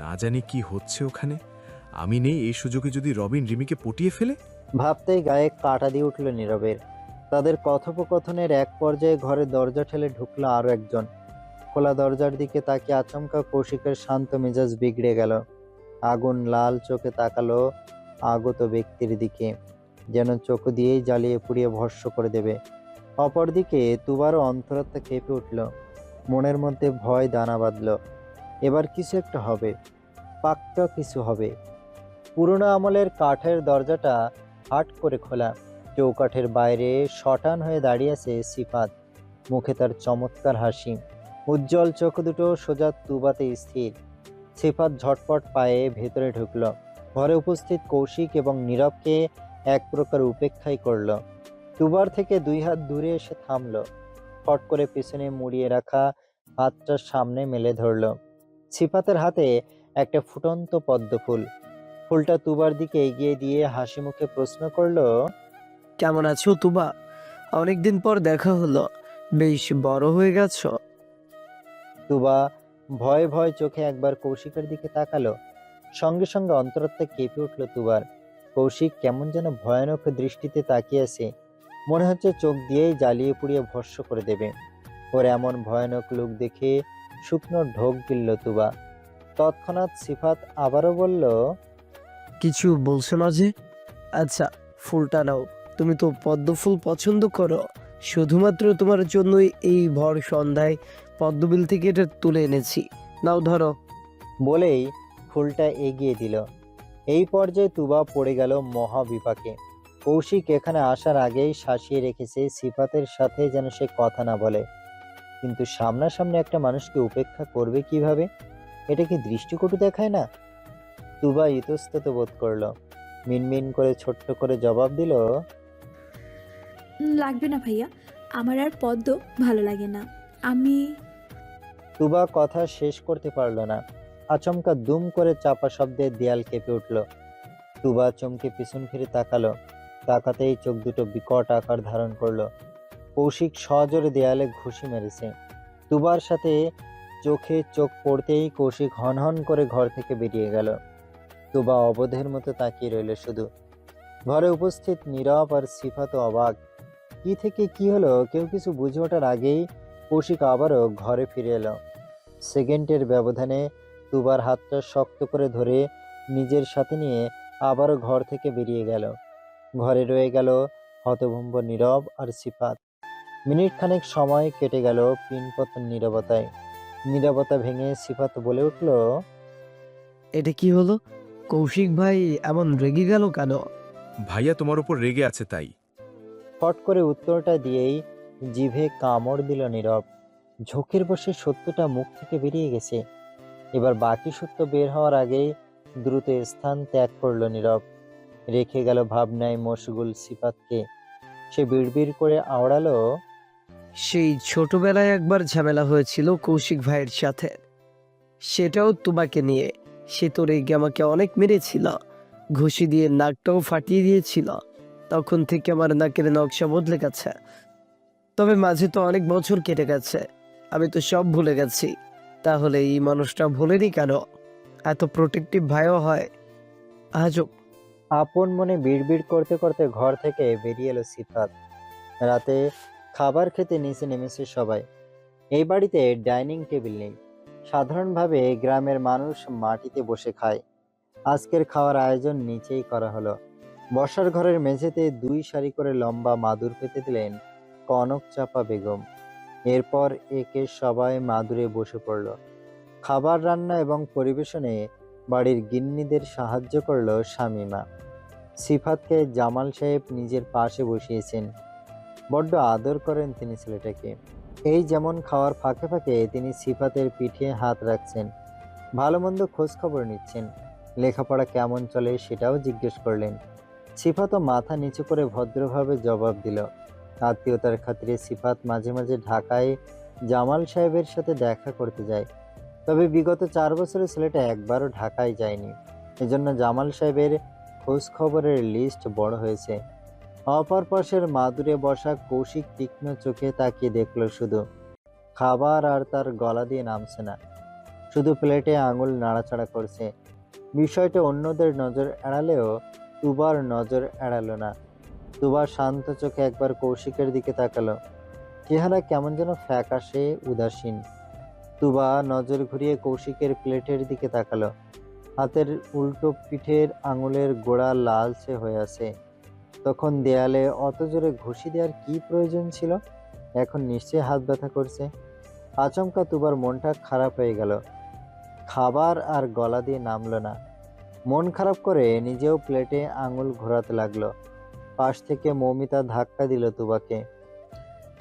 না জানি কি হচ্ছে ওখানে। আমি নেই এই সুযোগে যদি রবিন রিমিকে পটিয়ে ফেলে। ভাবতেই গায়ে কাঁটা দিয়ে উঠল নীরবের। তাদের কথোপকথনের এক পর্যায়ে ঘরের দরজা ঠেলে ঢুকলো আরো একজন। খোলা দরজার দিকে তাকিয়ে আচমকা কৌশিকের শান্ত মেজাজ বিগড়ে গেল। আগুন লাল চোখে তাকালো আগত ব্যক্তির দিকে, যেন চোখ দিয়েই জ্বালিয়ে পুড়িয়ে ভস্ম করে দেবে। অপরদিকে তুবারও অন্তরাত্মা কেঁপে উঠল, মনের মধ্যে ভয় দানা বাঁধল। এবার কিছু একটা হবে, পাক্কা কিছু হবে। পুরনো আমলের কাঠের দরজাটা হাট করে খোলা। চৌকাঠের বাইরে শটান হয়ে দাঁড়িয়ে আছে সিফাত, মুখে তার চমৎকার হাসি। উজ্জ্বল চোখ দুটো সোজা তুবাতে স্থির। সিফাত ঝটপট পায়ে ভেতরে ঢুকল। ঘরে উপস্থিত কৌশিক এবং নীরবকে এক প্রকার উপেক্ষাই করল। তুবার থেকে দুই হাত দূরে এসে থামল, ফট করে পিছনে মুড়িয়ে রাখা হাতটা সামনে মেলে ধরল। সিফাতের হাতে একটা ফুটন্ত পদ্ম ফুল। ফুলটা তুবার দিকে এগিয়ে দিয়ে হাসি মুখে প্রশ্ন করলো, কেমন আছো তুবা? অনেকদিন পর দেখা হলো, বেশ বড় হয়ে গেছো। তুবা ভয়ে ভয়ে চোখে একবার কৌশিকের দিকে তাকালো। সঙ্গে সঙ্গে অন্তরাত্মা কেঁপে উঠল তুবার। কৌশিক কেমন যেন ভয়ানক দৃষ্টিতে তাকিয়ে আছে, মনে হচ্ছে চোখ দিয়েই জ্বালিয়ে পুড়িয়ে ভস্ম করে দেবে। ওর এমন ভয়ানক লোক দেখে শুকনো ঢোক গিলল তুবা। তৎক্ষণাৎ সিফাত আবারও বলল, কিছু বলছো না যে? আচ্ছা, ফুলটা নাও, তুমি তো পদ্ম ফুল পছন্দ করো। শুধুমাত্র তোমার জন্যই এই ভর সন্ধ্যায় পদ্মবিল থেকে এটা তুলে এনেছি, নাও ধরো। বলেই ফুলটা এগিয়ে দিল। এই পর্যায়ে তুবা পড়ে গেল মহা বিপাকে। কৌশিক এখানে আসার আগেই শাসিয়ে রেখেছে সিফাতের সাথে যেন সে কথা না বলে, কিন্তু সামনাসামনি একটা মানুষকে উপেক্ষা করবে কিভাবে? এটা কি দৃষ্টিকটু দেখায় না? তুবা ইতস্তত বোধ করলো, মিনমিন করে ছোট্ট করে জবাব দিল, লাগবে না ভাইয়া, আমার আর পদ্ম ভালো লাগে না। আমি তুবা কথা শেষ করতে পারলো না। আচমকা দুম করে চাপা শব্দে দেয়াল কেঁপে উঠল। তুবা চমকে পিছন ফিরে তাকালো। তাকাতেই চোখ দুটো বিকট আকার ধারণ করলো। কৌশিক সজোরে দেয়ালে ঘুষি মেরেছে। তুবার সাথে চোখে চোখ পড়তেই কৌশিক হনহন করে ঘর থেকে বেরিয়ে গেল। তুবা অবধের মতো তাকিয়ে রইল শুধু। ঘরে উপস্থিত নীরব আর সিফাত অবাক। কি থেকে কি হলো কেউ কিছু বুঝে ওঠার আগেই কৌশিক আবারও ঘরে ফিরে এলো। সেকেন্ডের ব্যবধানে তুবার হাতটা শক্ত করে ধরে নিজের সাথে নিয়ে আবারও ঘর থেকে বেরিয়ে গেল। ঘরে রয়ে গেল হতভম্ব নীরব আর সিফাত। মিনিট খানেক সময় কেটে গেল পিনপতন নীরবতায়। নীরবতা ভেঙে সিফাত বলে উঠল, এটা কি হলো? কৌশিক ভাই এমন রেগে গেল কেন? ভাইয়া তোমার উপর রেগে আছে তাই। ফট করে উত্তরটা দিয়েই জিভে কামড় দিল নীরব। ঝোঁকের বসে সত্যটা মুখ থেকে বেরিয়ে গেছে। এবার বাকি সত্য বের হওয়ার আগেই দ্রুত স্থান ত্যাগ করলো নীরব। রেখে গেল ভাবনায় মশগুল সিফাতকে। সে বিড়বিড় করে আওড়ালো, সেই ছোটবেলায় একবার ঝামেলা হয়েছিল কৌশিক ভাইয়ের সাথে, সেটাও তোমাকে নিয়ে। সে তো রেগে আমাকে অনেক মেরেছিল, ঘুষি দিয়ে নাকটাও ফাটিয়ে দিয়েছিল। তখন থেকে আমার নাকের নকশা বদলে গেছে। তবে মাঝে তো অনেক বছর কেটে গেছে, আমি তো সব ভুলে গেছি। তাহলে এই মানুষটা ভুলেনি কেন? এত প্রোটেক্টিভ ভাইও হয় আজব। আপন মনে বিড়বিড় করতে করতে ঘর থেকে বেরিয়ে এলো সিফাত। রাতে খাবার খেতে নিচে নেমেছে সবাই। এই বাড়িতে ডাইনিং টেবিল নেই। সাধারণভাবে গ্রামের মানুষ মাটিতে বসে খায়। আজকের খাওয়ার আয়োজন নিচেই করা হলো। বসার ঘরের মেঝেতে 2 সারি করে লম্বা মাদুর পেতে দিলেন কনক চাপা বেগম। এরপর একে সবাই মাদুরে বসে পড়ল। খাবার রান্না এবং পরিবেশনে বাড়ির গিন্নিদের সাহায্য করলো শামীমা। সিফাতকে জামাল সাহেব নিজের পাশে বসিয়েছেন। বড্ড আদর করেন তিনি ছেলেটাকে। এই যেমন খাওয়ার ফাঁকে ফাঁকে তিনি সিফাতের পিঠে হাত রাখছেন, ভালো মন্দ খোঁজ খবর নিচ্ছেন, লেখাপড়া কেমন চলে সেটাও জিজ্ঞেস করলেন। সিফাতও মাথা নিচু করে ভদ্রভাবে জবাব দিল। আত্মীয়তার খাতিরে সিফাত মাঝে মাঝে ঢাকায় জামাল সাহেবের সাথে দেখা করতে যায়। তবে বিগত 4 বছরে ছেলেটা একবারও ঢাকায় যায়নি। এজন্য জামাল সাহেবের খোঁজ খবরের লিস্ট বড় হয়েছে। অপর পাশের মাদুরে বসা কৌশিক তীক্ষ্ণ চোখে তাকিয়ে দেখল শুধু। খাবার আর তার গলা দিয়ে নামছে না, শুধু প্লেটে আঙুল নাড়াচাড়া করছে। বিষয়টা অন্যদের নজর এড়ালেও তুবার নজর এড়ালো না। তুবা শান্ত চোখে একবার কৌশিকের দিকে তাকালো। চেহারা কেমন যেন ফ্যাকাশে উদাসীন। তুবা নজর ঘুরিয়ে কৌশিকের প্লেটের দিকে তাকালো। হাতের উল্টো পিঠের আঙুলের গোড়া লালচে হয়ে আছে। তখন দেয়ালে অত জোরে ঘুষি দেওয়ার কি প্রয়োজন ছিল? এখন নিশ্চয়ই হাত ব্যথা করছে। আচমকা তুবার মনটা খারাপ হয়ে গেল। খাবার আর গলা দিয়ে নামলো না। মন খারাপ করে নিজেও প্লেটে আঙুল ঘোরাতে লাগলো। পাশ থেকে মৌমিতা ধাক্কা দিল তুবাকে।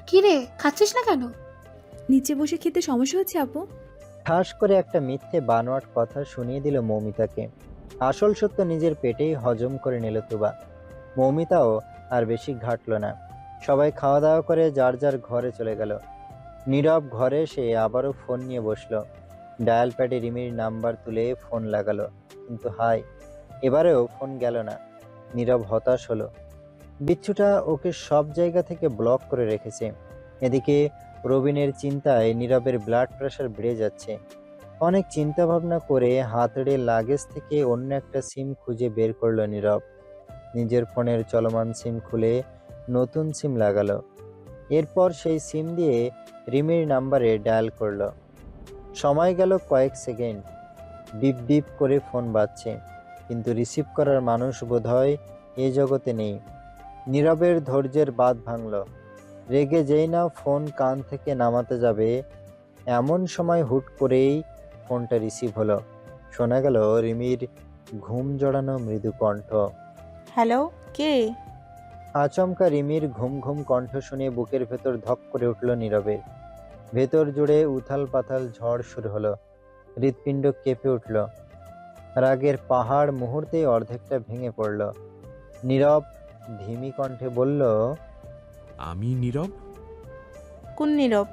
কি রে, খাচ্ছিস না কেন? নিচে বসে খেতে সমস্যা হচ্ছে আপু। ঠাস করে একটা মিথ্যে বানোয়াট কথা শুনিয়ে দিল মৌমিতাকে। আসল সত্য নিজের পেটেই হজম করে নিল তুবা। মৌমিতাও আর বেশি ঘাটল না। সবাই খাওয়া দাওয়া করে যার যার ঘরে চলে গেল। নীরব ঘরে এসে আবারও ফোন নিয়ে বসলো। ডায়াল প্যাডে রিমির নাম্বার তুলে ফোন লাগালো, কিন্তু হাই, এবারেও ফোন গেল না। নীরব হতাশ হলো। বিচ্ছুটা ওকে সব জায়গা থেকে ব্লক করে রেখেছে। এদিকে রবিনের চিন্তায় নীরবের ব্লাড প্রেশার বেড়ে যাচ্ছে। অনেক চিন্তা ভাবনা করে হাতের লাগেজ থেকে অন্য একটা সিম খুঁজে বের করলো নীরব। নিজের ফোনের চলমান সিম খুলে নতুন সিম লাগালো। এরপর সেই সিম দিয়ে রিমির নাম্বারে ডায়াল করলো। সময় গেল কয়েক সেকেন্ড। বিপ বিপ করে ফোন বাজছে, কিন্তু রিসিভ করার মানুষ বোধহয় এ জগতে নেই। নীরবের ধৈর্যের বাঁধ ভাঙল। রেগে যেই না ফোন কান থেকে নামাতে যাবে, এমন সময় হুট করেই ফোনটা রিসিভ হলো। শোনা গেল রিমির ঘুম জড়ানো মৃদু কণ্ঠ। হ্যালো, কে? আচমকা রিমির ঘুম ঘুম কণ্ঠ শুনে বুকের ভেতর ধক করে উঠল নীরবের। ভেতর জুড়ে উথাল পাথাল ঝড় শুরু হলো। হৃৎপিণ্ড কেঁপে উঠল। রাগের পাহাড় মুহূর্তেই অর্ধেকটা ভেঙে পড়ল। নীরব ধিমি কণ্ঠে বলল, আমি নীরব? কোন নীরব?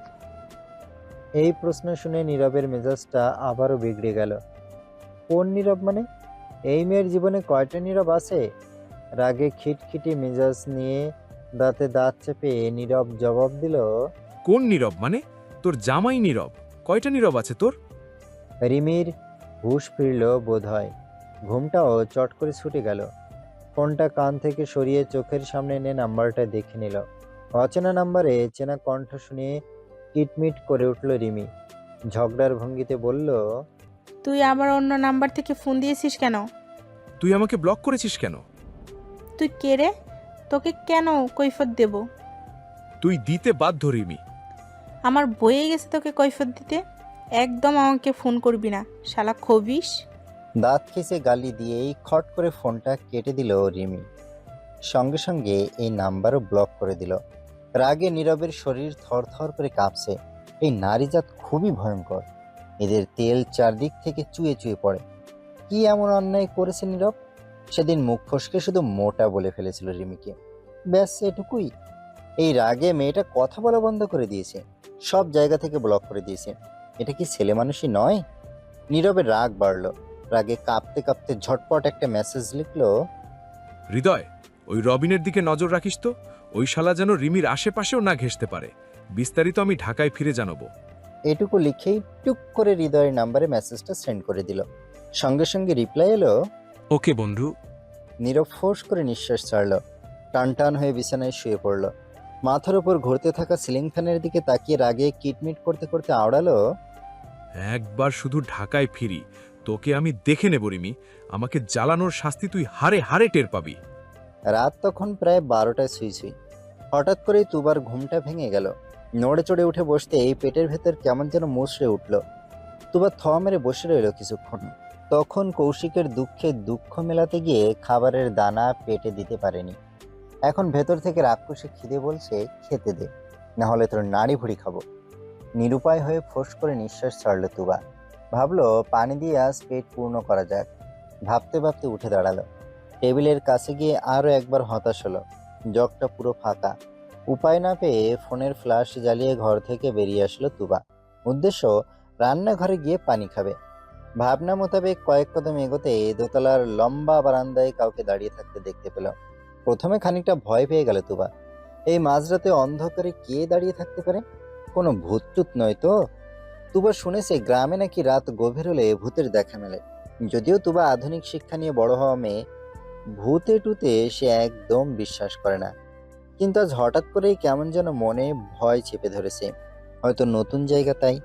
এই প্রশ্ন শুনে নীরবের মেজাজটা আবারও বিগড়ে গেল। কোন নীরব মানে? এই মেয়ের জীবনে কয়টা নীরব আছে? রাগে খিটখিটি মেজাজ নিয়ে দাঁতে দাঁত চেপে নীরব জবাব দিল, কোন নীরব মানে? তোর জামাই নীরব। কয়টা নীরব আছে তোর? রিমির হুঁশ ফিরল বোধ হয়। ঘুমটাও চট করে ছুটে গেল। ফোনটা কান থেকে সরিয়ে চোখের সামনে এনে নাম্বারটা দেখে নিল। অচেনা নাম্বারে চেনা কণ্ঠ শুনে কিটমিট করে উঠল রিমি। ঝগড়ার ভঙ্গিতে বলল, তুই আবার অন্য নাম্বার থেকে ফোন দিয়েছিস কেন? তুই আমাকে ব্লক করেছিস কেন? তুই কে রে? তোকে কেন কৈফত দেব? তুই দিতে বাধ্য রিমি। আমার বয়ে গেছে তোকে কৈফত দিতে। একদম আমাকে ফোন করবি না, শালা খবিস। দাঁত খেসে গালি দিয়েই খট করে ফোনটা কেটে দিল রিমি। সঙ্গে সঙ্গে এই নাম্বারও ব্লক করে দিল। রাগে নীরবের শরীর থরথর করে কাঁপছে। এই নারীজাত খুবই ভয়ঙ্কর। এদের তেল চারদিক থেকে চুয়ে চুয়ে পড়ে। কি এমন অন্যায় করেছে নীরব? সেদিন মুখ ফসকে শুধু মোটা বলে ফেলেছিল রিমিকে, ব্যাস এটুকুই। এই রাগে মেয়েটা কথা বলা বন্ধ করে দিয়েছে, সব জায়গা থেকে ব্লক করে দিয়েছে। এটা কি ছেলে মানুষই নয়? নীরবের রাগ বাড়লো। রাগে কাঁপতে কাঁপতে ঝটপট একটা মেসেজ লিখলো, হৃদয়, ওই রবিনের দিকে নজর রাখিস তো। ওই শালা যেন রিমির আশেপাশেও না ঘেঁষতে পারে। বিস্তারিত আমি ঢাকায় ফিরে জানাবো। এটুকু লিখেই টুক করে হৃদয়ের নাম্বারে মেসেজটা সেন্ড করে দিল। সঙ্গে সঙ্গে রিপ্লাই এলো, ওকে বন্ধু। নীরব ফোঁস করে নিঃশ্বাস ছাড়ল। টান টান হয়ে বিছানায় শুয়ে পড়ল। মাথার উপর ঘুরতে থাকা সিলিং ফ্যানের দিকে তাকিয়ে রাগে কিটমিট করতে করতে আওড়ালো, একবার শুধু ঢাকায় ফিরি, তোকে আমি দেখে নেব রিমি। আমাকে জ্বালানোর শাস্তি তুই হারে হারে টের পাবি। রাত তখন প্রায় 12টায় ছুঁই ছুঁই। হঠাৎ করেই তুবার ঘুমটা ভেঙে গেল। নড়ে চড়ে উঠে বসতে এই পেটের ভেতর কেমন যেন মুচড়ে উঠল। তুবা থ মেরে বসে রইল কিছুক্ষণ। তখন কৌশিকের দুঃখে দুঃখ মেলাতে গিয়ে খাবারের দানা পেটে দিতে পারেনি। এখন ভেতর থেকে রাক্ষসে খিদে বলছে, খেতে দে, না হলে তোর নাড়ি ভুড়ি খাবো। নিরুপায় হয়ে ফোঁস করে নিঃশ্বাস ছাড়ল তুবা। ভাবলো পানি দিয়ে আজ পেট পূর্ণ করা যাক। ভাবতে ভাবতে উঠে দাঁড়ালো। টেবিলের কাছে গিয়ে আরো একবার হতাশ হলো। জগটা পুরো ফাঁকা। উপায় না পেয়ে ফোনের ফ্ল্যাশ জ্বালিয়ে ঘর থেকে বেরিয়ে আসলো তুবা। উদ্দেশ্য রান্নাঘরে গিয়ে পানি খাবে। ভাবনা মোতাবেক কয়েক কদম এগোতে দোতলার লম্বা বারান্দায় কাউকে দাঁড়িয়ে থাকতে দেখতে পেল। প্রথমে খানিকটা ভয় পেয়ে গেল তুবা। এই মাঝরাতে অন্ধকারে কে দাঁড়িয়ে থাকতে পারে? কোনো ভূতটুত নয় তো? তুবা শুনেছে গ্রামে নাকি রাত গভীর হলে ভূতের দেখা মেলে। যদিও তুবা আধুনিক শিক্ষা নিয়ে বড় হওয়া মেয়ে, ভূতে টুতে সে একদম বিশ্বাস করে না। কিন্তু আজ হঠাৎ করেই কেমন যেন মনে ভয় চেপে ধরেছে। হয়তো নতুন জায়গা, তাই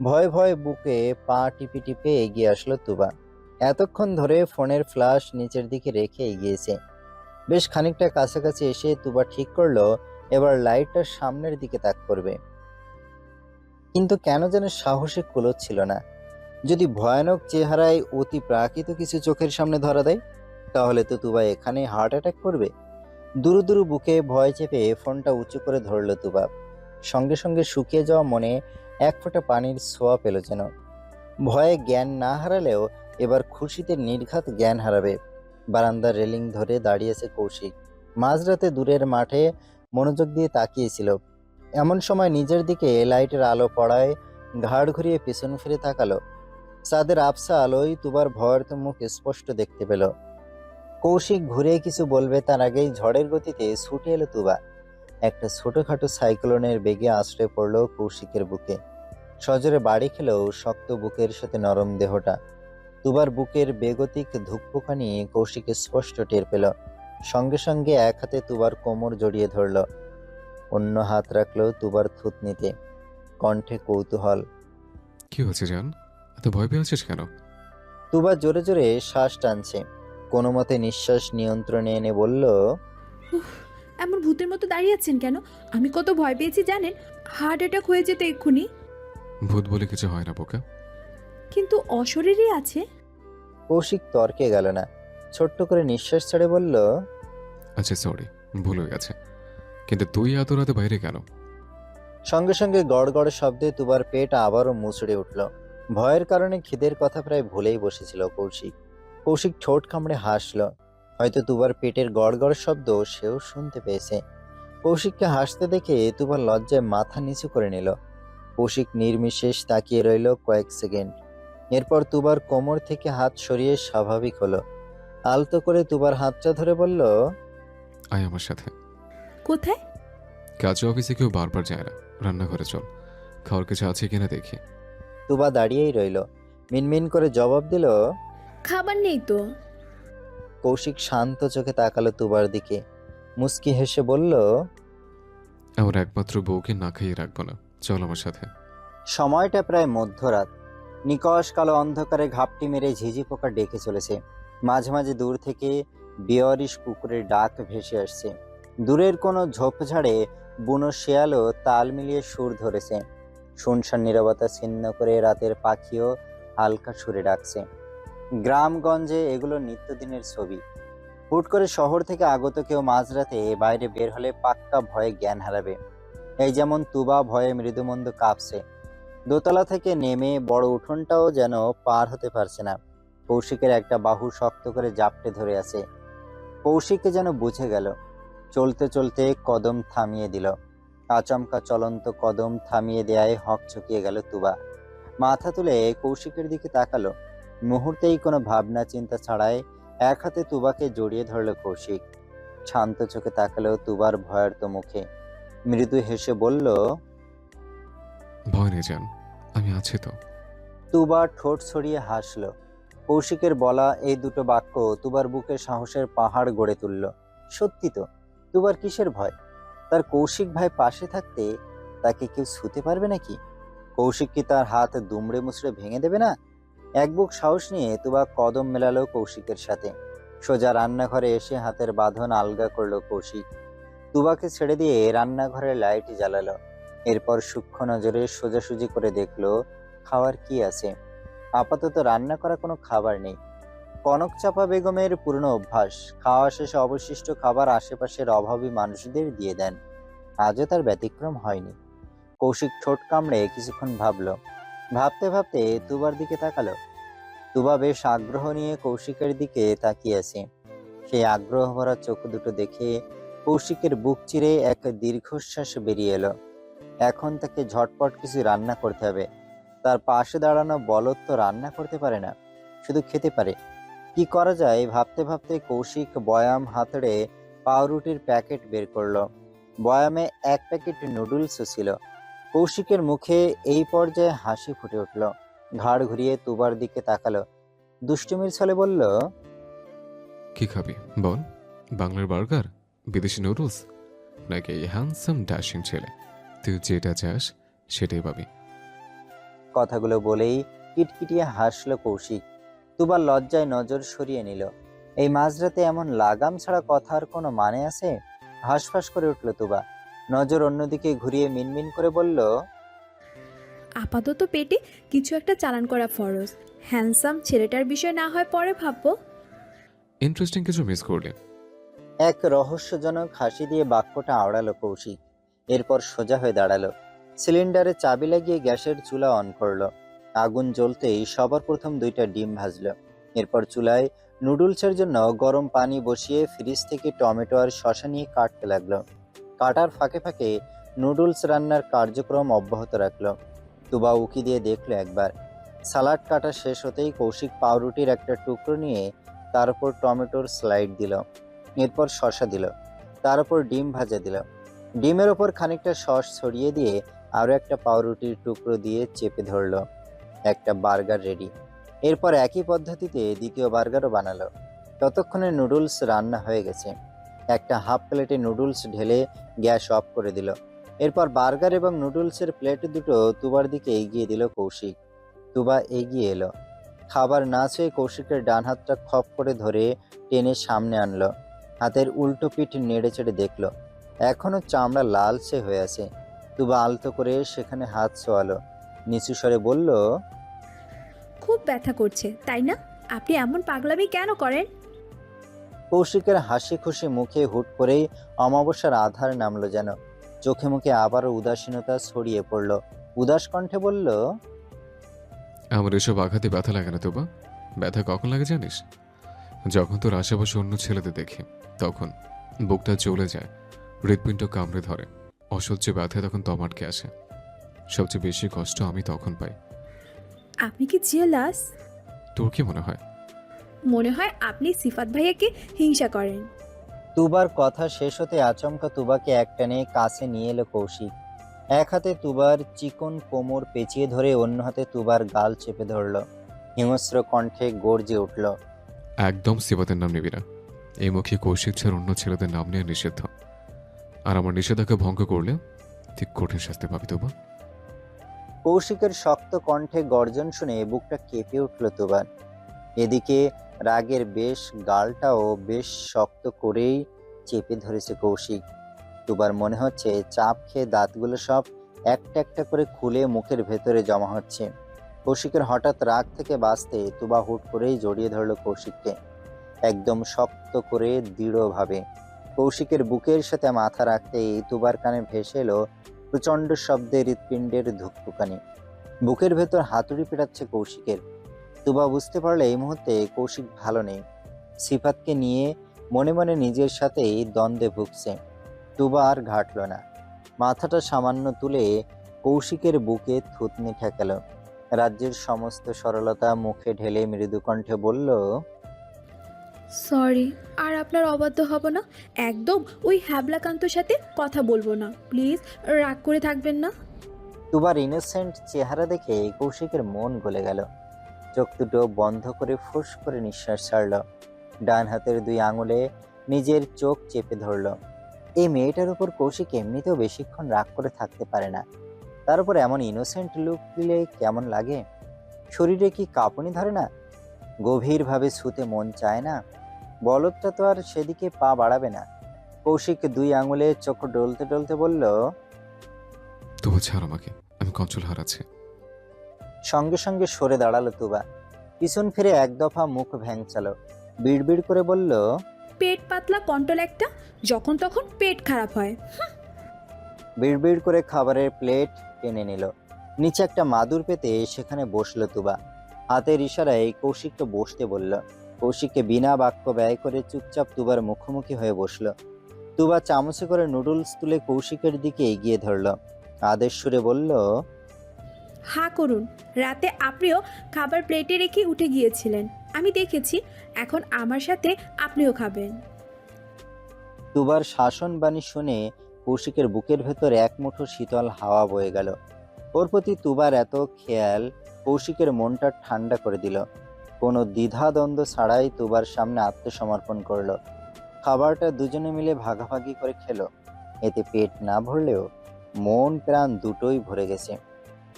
ভয়ে ভয়ে বুকে পা টিপে টিপে এগিয়ে আসলো তুবা। এতক্ষণ ধরে ফোনের ফ্ল্যাশ নিচের দিকে রেখে এগিয়েছে। বেশ খানিকটা কাছাকাছি এসে তুবা ঠিক করলো এবার লাইটটা সামনের দিকে তাক করবে। কিন্তু কেন যেন সাহসে কুলোচ্ছিল না। যদি ভয়ানক চেহারায় অতি প্রাকৃত কিছু চোখের সামনে ধরা দেয়, তাহলে তো তুবা এখানে হার্ট অ্যাটাক করবে। দুরু দুরু বুকে ভয় চেপে ফোনটা উঁচু করে ধরল তুবা। সঙ্গে সঙ্গে শুকিয়ে যাওয়া মনে এক ফোঁটা পানির ছোঁয়া পেল যেন। ভয়ে জ্ঞান না হারালেও এবার খুশিতে নির্ঘাত জ্ঞান হারাবে। বারান্দার রেলিং ধরে দাঁড়িয়েছে কৌশিক। মাঝরাতে দূরের মাঠে মনোযোগ দিয়ে তাকিয়েছিল। এমন সময় নিজের দিকে লাইটের আলো পড়ায় ঘাড় ঘুরিয়ে পিছন ফিরে তাকালো। চাঁদের আবছা আলোয় তুবার ভয়ার্ত মুখ স্পষ্ট দেখতে পেল। কৌশিক ঘুরে কিছু বলবে তার আগেই ঝড়ের গতিতে ছুটে এলো তুবা। একটা ছোটখাটো সাইক্লোনের বেগে আশ্রয় পড়ল কৌশিকের বুকে। সজোরে বাড়ি খেলেও শক্ত বুকের সাথে নরম দেহটা। তুবার বুকের বেগতিক ধুকপুকানি কৌশিক স্পষ্ট টের পেল। সঙ্গে সঙ্গে এক হাতে তুবার কোমর জড়িয়ে ধরল, অন্য হাত রাখলো তুবার থুতনিতে। কণ্ঠে কৌতূহল। কি হয়েছে জান, এত ভয় পেয়ে আছিস কেন? তুবা জোরে জোরে শ্বাস টানছে। কোনো মতে নিঃশ্বাস নিয়ন্ত্রণে এনে বলল, উফ, এমন ভূতের মতো দাঁড়িয়ে আছেন কেন? আমি কত ভয় পেয়েছি জানেন? হার্ট অ্যাটাক হয়ে যেত এক্ষুনি। ভূত বলে কিছু হয় না বোকা। কিন্তু অশরীরই আছে। কৌশিক তর্কে গেল না, ছোট্ট করে নিঃশ্বাস ছেড়ে বলল, আচ্ছা সরি, ভুল হয়ে গেছে, কিন্তু তুই এত রাতে বাইরে কেন? সঙ্গে সঙ্গে গড় গড় শব্দে তুবার পেট আবারও মুচড়ে উঠল। ভয়ের কারণে খিদের কথা প্রায় ভুলেই বসেছিল কৌশিক। কৌশিক ঠোঁট কামড়ে হাসল। হয়তো তুবার পেটের গড় গড় শব্দ সেও শুনতে পেয়েছে। কৌশিককে হাসতে দেখে তুবার লজ্জায় মাথা নিচু করে নিল। কৌশিক নির্বিশেষ তাকিয়ে রইল কয়েক সেকেন্ড। এরপর তুবার কোমর থেকে হাত সরিয়ে স্বাভাবিক হলো। আলতো করে তুবার হাতটা ধরে বলল, আয় আমার সাথে। কোথায়? কাজে অফিসে কেউ বারবার যায় না, রান্নাঘরে চল, খাওয়ার কিছু আছে কিনা দেখি। তুবা দাঁড়িয়েই রইল। মিনমিন করে জবাব দিল, খাবার নেই তো। কৌশিক শান্ত চোখে তাকালো তুবার দিকে, মুস্কি হেসে বলল, আমার একমাত্র বউকে না খাইয়ে রাখবো না, চল আমার সাথে। সময়টা প্রায় মধ্যরাত। নিকশ কালো অন্ধকারে ঘাপটি মেরে ঝিঝি পোকা ডেকে চলেছে। মাঝে মাঝে দূর থেকে বিয়ারিশ কুকুরের ডাক ভেসে আসছে। দূরের কোনো ঝোপঝাড়ে বুনো শেয়ালও তাল মিলিয়ে সুর ধরেছে। শুনশান নীরবতা ছিন্ন করে রাতের পাখিও হালকা সুরে ডাকছে। গ্রামগঞ্জে এগুলো নিত্যদিনের ছবি। হুট করে শহর থেকে আগত কেউ মাঝরাতে বাইরে বের হলে পাক্কা ভয়ে জ্ঞান হারাবে। এই যেমন তুবা ভয়ে মৃদুমন্দ কাঁপছে। দোতলা থেকে নেমে বড় উঠোনটাও যেন পার হতে পারছে না। কৌশিকের একটা বাহু শক্ত করে জাপটে ধরে আছে। কৌশিককে যেন বুঝে গেল। চলতে চলতে কদম থামিয়ে দিল। আচমকা চলন্ত কদম থামিয়ে দেয়ায় হকচকিয়ে গেল তুবা। মাথা তুলে কৌশিকের দিকে তাকালো। মুহূর্তেই কোনো ভাবনা চিন্তা ছাড়াই এক হাতে তুবাকে জড়িয়ে ধরল কৌশিক। শান্ত চোখে তাকালো তুবার ভয়ার্ত মুখে। মৃদু হেসে বলল, ভয় নেই যান, আমি আছি তো। তুবা ঠোঁট ছড়িয়ে হাসল। কৌশিকের বলা এই দুটো বাক্য তুবার বুকে সাহসের পাহাড় গড়ে তুলল। সত্যি তো, তুবার কিসের ভয়? তার কৌশিক ভাই পাশে থাকতে তাকে কেউ ছুতে পারবে নাকি? কৌশিক কি তার হাত দুমড়ে মুচড়ে ভেঙে দেবে না? এক বুক সাহস নিয়ে তুবা কদম মেলালো কৌশিকের সাথে। সোজা রান্নাঘরে এসে হাতের বাঁধন আলগা করলো কৌশিক। তুবাকে ছেড়ে দিয়ে রান্নাঘরের লাইট জ্বালালো। এরপর সূক্ষ্ম নজরে সোজাসুজি করে দেখলো খাওয়ার কি আছে। আপাতত রান্না করা কোনো খাবার নেই। কনক চাপা বেগমের পুরনো অভ্যাস, খাওয়া শেষে অবশিষ্ট খাবার আশেপাশের অভাবী মানুষদের দিয়ে দেন। আজও তার ব্যতিক্রম হয়নি। কৌশিক ঠোঁট কামড়ে কিছুক্ষণ ভাবলো। ভাবতে ভাবতে তুবার দিকে তাকালো। তুবা বেশ আগ্রহ নিয়ে কৌশিকের দিকে তাকিয়ে আছে। সেই আগ্রহ ভরা চোখ দুটো দেখে কৌশিকের বুক চিরে এক দীর্ঘশ্বাস বেরিয়ে এলো। এখন তাকে ঝটপট কিছু রান্না করতে হবে। তার পাশে দাঁড়ানো বলদ তো রান্না করতে পারে না, শুধু খেতে পারে। কি করা যায় ভাবতে ভাবতে কৌশিক বয়াম হাতড়ে পাউরুটির প্যাকেট বের করলো। বয়ামে এক প্যাকেট নুডলসও ছিল। কৌশিকের মুখে এই পর্যায়ে হাসি ফুটে উঠল। ঘাড় ঘুরিয়ে তুবার দিকে তাকালো। দুষ্টুমির ছলে বলল, কি খাবি বল? বাংলার বার্গার, বিদেশি নুডলস, নাকি এই হ্যান্ডসাম ড্যাশিং ছেলে? তুই যেটা চাস সেটাই পাবি। কথাগুলো বলেই কিটকিটিয়ে হাসলো কৌশিক। তুবার লজ্জায় নজর সরিয়ে নিল। এই মাঝরাতে এমন লাগাম ছাড়া কথার কোনো মানে আছে? হাঁসফাঁস করে উঠল তুবা। নজর অন্যদিকে ঘুরিয়ে মিনমিন করে বলল, আপাতত পেটে কিছু একটা চালান করা ফরজ। হ্যান্ডসাম ছেলেটার বিষয় না হয় পরে ভাববো। ইন্টারেস্টিং কিছু মিস করলি। এক রহস্যজনক হাসি দিয়ে বাক্যটা আওড়ালো কৌশিক। এরপর সোজা হয়ে দাঁড়ালো। সিলিন্ডারে চাবি লাগিয়ে গ্যাসের চুলা অন করলো। আগুন জ্বলতেই সবার প্রথম 2টা ডিম ভাজলো। এরপর চুলায় নুডলসের জন্য গরম পানি বসিয়ে ফ্রিজ থেকে টমেটো আর শসা নিয়ে কাটতে লাগলো। কাটার ফাঁকে ফাঁকে নুডলস রান্নার কার্যক্রম অব্যাহত রাখলো। তুবা উকি দিয়ে দেখলো একবার। সালাড কাটা শেষ হতেই কৌশিক পাউরুটির একটা টুকরো নিয়ে তার উপর টমেটোর স্লাইড দিল। এরপর শসা দিল। তার উপর ডিম ভাজা দিল। ডিমের ওপর খানিকটা সস ছড়িয়ে দিয়ে আরও একটা পাউরুটির টুকরো দিয়ে চেপে ধরলো। একটা বার্গার রেডি। এরপর একই পদ্ধতিতে দ্বিতীয় বার্গারও বানালো। ততক্ষণে নুডলস রান্না হয়ে গেছে। একটা হাফ প্লেটে নুডলস ঢেলে গ্যাস অফ করে দিল। এরপর বার্গার এবং নুডলসের প্লেট দুটো তুবার দিকে এগিয়ে দিল কৌশিক। তুবা এগিয়ে এলো। খাবার না ছুঁয়ে কৌশিকের ডান হাতটা খপ করে ধরে টেনে সামনে আনলো। হাতের উল্টো পিঠ নেড়ে চেড়ে দেখলো এখনো চামড়া লালচে হয়ে আছে। তুবা আলতো করে সেখানে হাত ছোয়ালো। নিচু স্বরে বলল, খুব ব্যথা করছে তাই না? আপনি এমন পাগলামি কেন করেন? কৌশিকের হাসি খুশি মুখে হুট করেই অমাবস্যার আধার নামলো যেন। চোখে মুখে আবারও উদাসীনতা ছড়িয়ে পড়ল। উদাস কণ্ঠে বলল, আমার এসব আঘাতে ব্যথা লাগে না তোবা। ব্যথা কখন লাগে জানিস? যখন তোর আশেপাশে অন্য ছেলেদের দেখি, তখন বুকটা জ্বলে যায়, হৃৎপিণ্ড কামড়ে ধরে, অসহ্য ব্যথা তখন তমাটকে আসে। সবচেয়ে বেশি কষ্ট আমি তখন পাই। আপনি কি জেলাস? তোর কি মনে হয়? মনে হয় আপনি সিফাত ভাইয়াকে হিংসা করেন। তুবার কথা শেষ হতে আচমকা তুবাকে একটানে কাছে নিয়ে এলো কৌশিক। এক হাতে তুবার চিকন কোমর পেঁচিয়ে ধরে অন্য হাতে তুবার গাল চেপে ধরল। হিংস্র কণ্ঠে গর্জে উঠল, একদম সিবাতের নাম নিবি না। এই মুখে কৌশিক ছাড়া অন্য ছেলেদের নাম নেওয়া নিষিদ্ধ। আর আমার নিষেধাজ্ঞা ভঙ্গ করলে ঠিক কঠিন শাস্তি পাবি তোবা। কৌশিকের শক্ত কণ্ঠে গর্জন শুনে বুকটা কেঁপে উঠল তুবার। এদিকে রাগের বেশ গালটাও বেশ শক্ত করেই চেপে ধরেছে কৌশিক। তুবার মনে হচ্ছে চাপ খেয়ে দাঁতগুলো সব একটা একটা করে খুলে মুখের ভেতরে জমা হচ্ছে। কৌশিকের হঠাৎ রাগ থেকে বাঁচতে তুবা হুট করেই জড়িয়ে ধরল কৌশিককে, একদম শক্ত করে দৃঢ়ভাবে। কৌশিকের বুকের সাথে মাথা রাখতেই তুবার কানে ভেসে এলো প্রচণ্ড শব্দে হৃৎপিণ্ডের ধুকপুকানি। বুকের ভেতর হাতুড়ি পেটাচ্ছে কৌশিকের। তুবা বুঝতে পারলে এই মুহূর্তে কৌশিক ভালো নেই। সিফাতকে নিয়ে মনে মনে নিজের সাথেই দ্বন্দ্বে ভুগছে। তুবা আর ঘাটল না, মাথাটা সামান্য তুলে কৌশিকের বুকে থুতনি ঠেকালো। রাজ্যের সমস্ত সরলতা মুখে ঢেলে মৃদু কণ্ঠে বলল, সরি, আর আপনার অবাধ্য হব না। একদম ওই হ্যাবলাকান্তর সাথে কথা বলবো না, প্লিজ। রাগ করে থাকবেন না। তুবার ইনোসেন্ট চেহারা দেখে কৌশিকের মন গলে গেল। চোখ দুটো বন্ধ করে ফুস করে নিঃশ্বাস ছাড়ল। ডান হাতের 2 আঙুলে নিজের চোখ চেপে ধরল। এই মেয়েটার উপর কৌশিক এমনিতেও বেশিক্ষণ রাগ করে থাকতে পারে না। তার উপর এমন ইনোসেন্ট লুক দিলে কেমন লাগে? শরীরে কি কাঁপুনি ধরে না? গভীরভাবে ছুতে মন চায় না? বলদটা তো আর সেদিকে পা বাড়াবে না। কৌশিক 2 আঙুলে চোখ ডলতে ডলতে বলল, তোবা ছাড় আমাকে, আমি কন্ট্রোল হারাচ্ছি। সঙ্গে সঙ্গে সরে দাঁড়ালো তুবা। পিছন ফিরে এক দফা মুখ ভ্যাংচালো। বিড়বিড় করে বলল, পেট পাতলা কন্ট্রোল একটা, যখন তখন পেট খারাপ হয়। বিড়বিড় করে খাবারের প্লেট টেনে নিল। নিচে একটা মাদুর পেতে সেখানে বসলো তুবা। হাতের ইশারায় কৌশিককে বসতে বলল। কৌশিককে বিনা বাক্য ব্যয় করে চুপচাপ তুবার মুখোমুখি হয়ে বসলো। তুবা চামচে করে নুডলস তুলে কৌশিকের দিকে এগিয়ে ধরল। আদেশ সুরে বলল, হা করুন। রাতে আপনিও খাবার প্লেটে রেখে উঠে গিয়েছিলেন, আমি দেখেছি। এখন আমার সাথে আপনিও খাবেন। তুবার শাসন বাণী শুনে কৌশিকের বুকের ভেতর এক মুঠো শীতল হাওয়া বয়ে গেল। ওর প্রতি তুবার এত খেয়াল কৌশিকের মনটা ঠান্ডা করে দিল। কোনো দ্বিধাদ্বন্দ্ব ছাড়াই তুবার সামনে আত্মসমর্পণ করলো। খাবারটা দুজনে মিলে ভাগাভাগি করে খেলো। এতে পেট না ভরলেও মন প্রাণ দুটোই ভরে গেছে।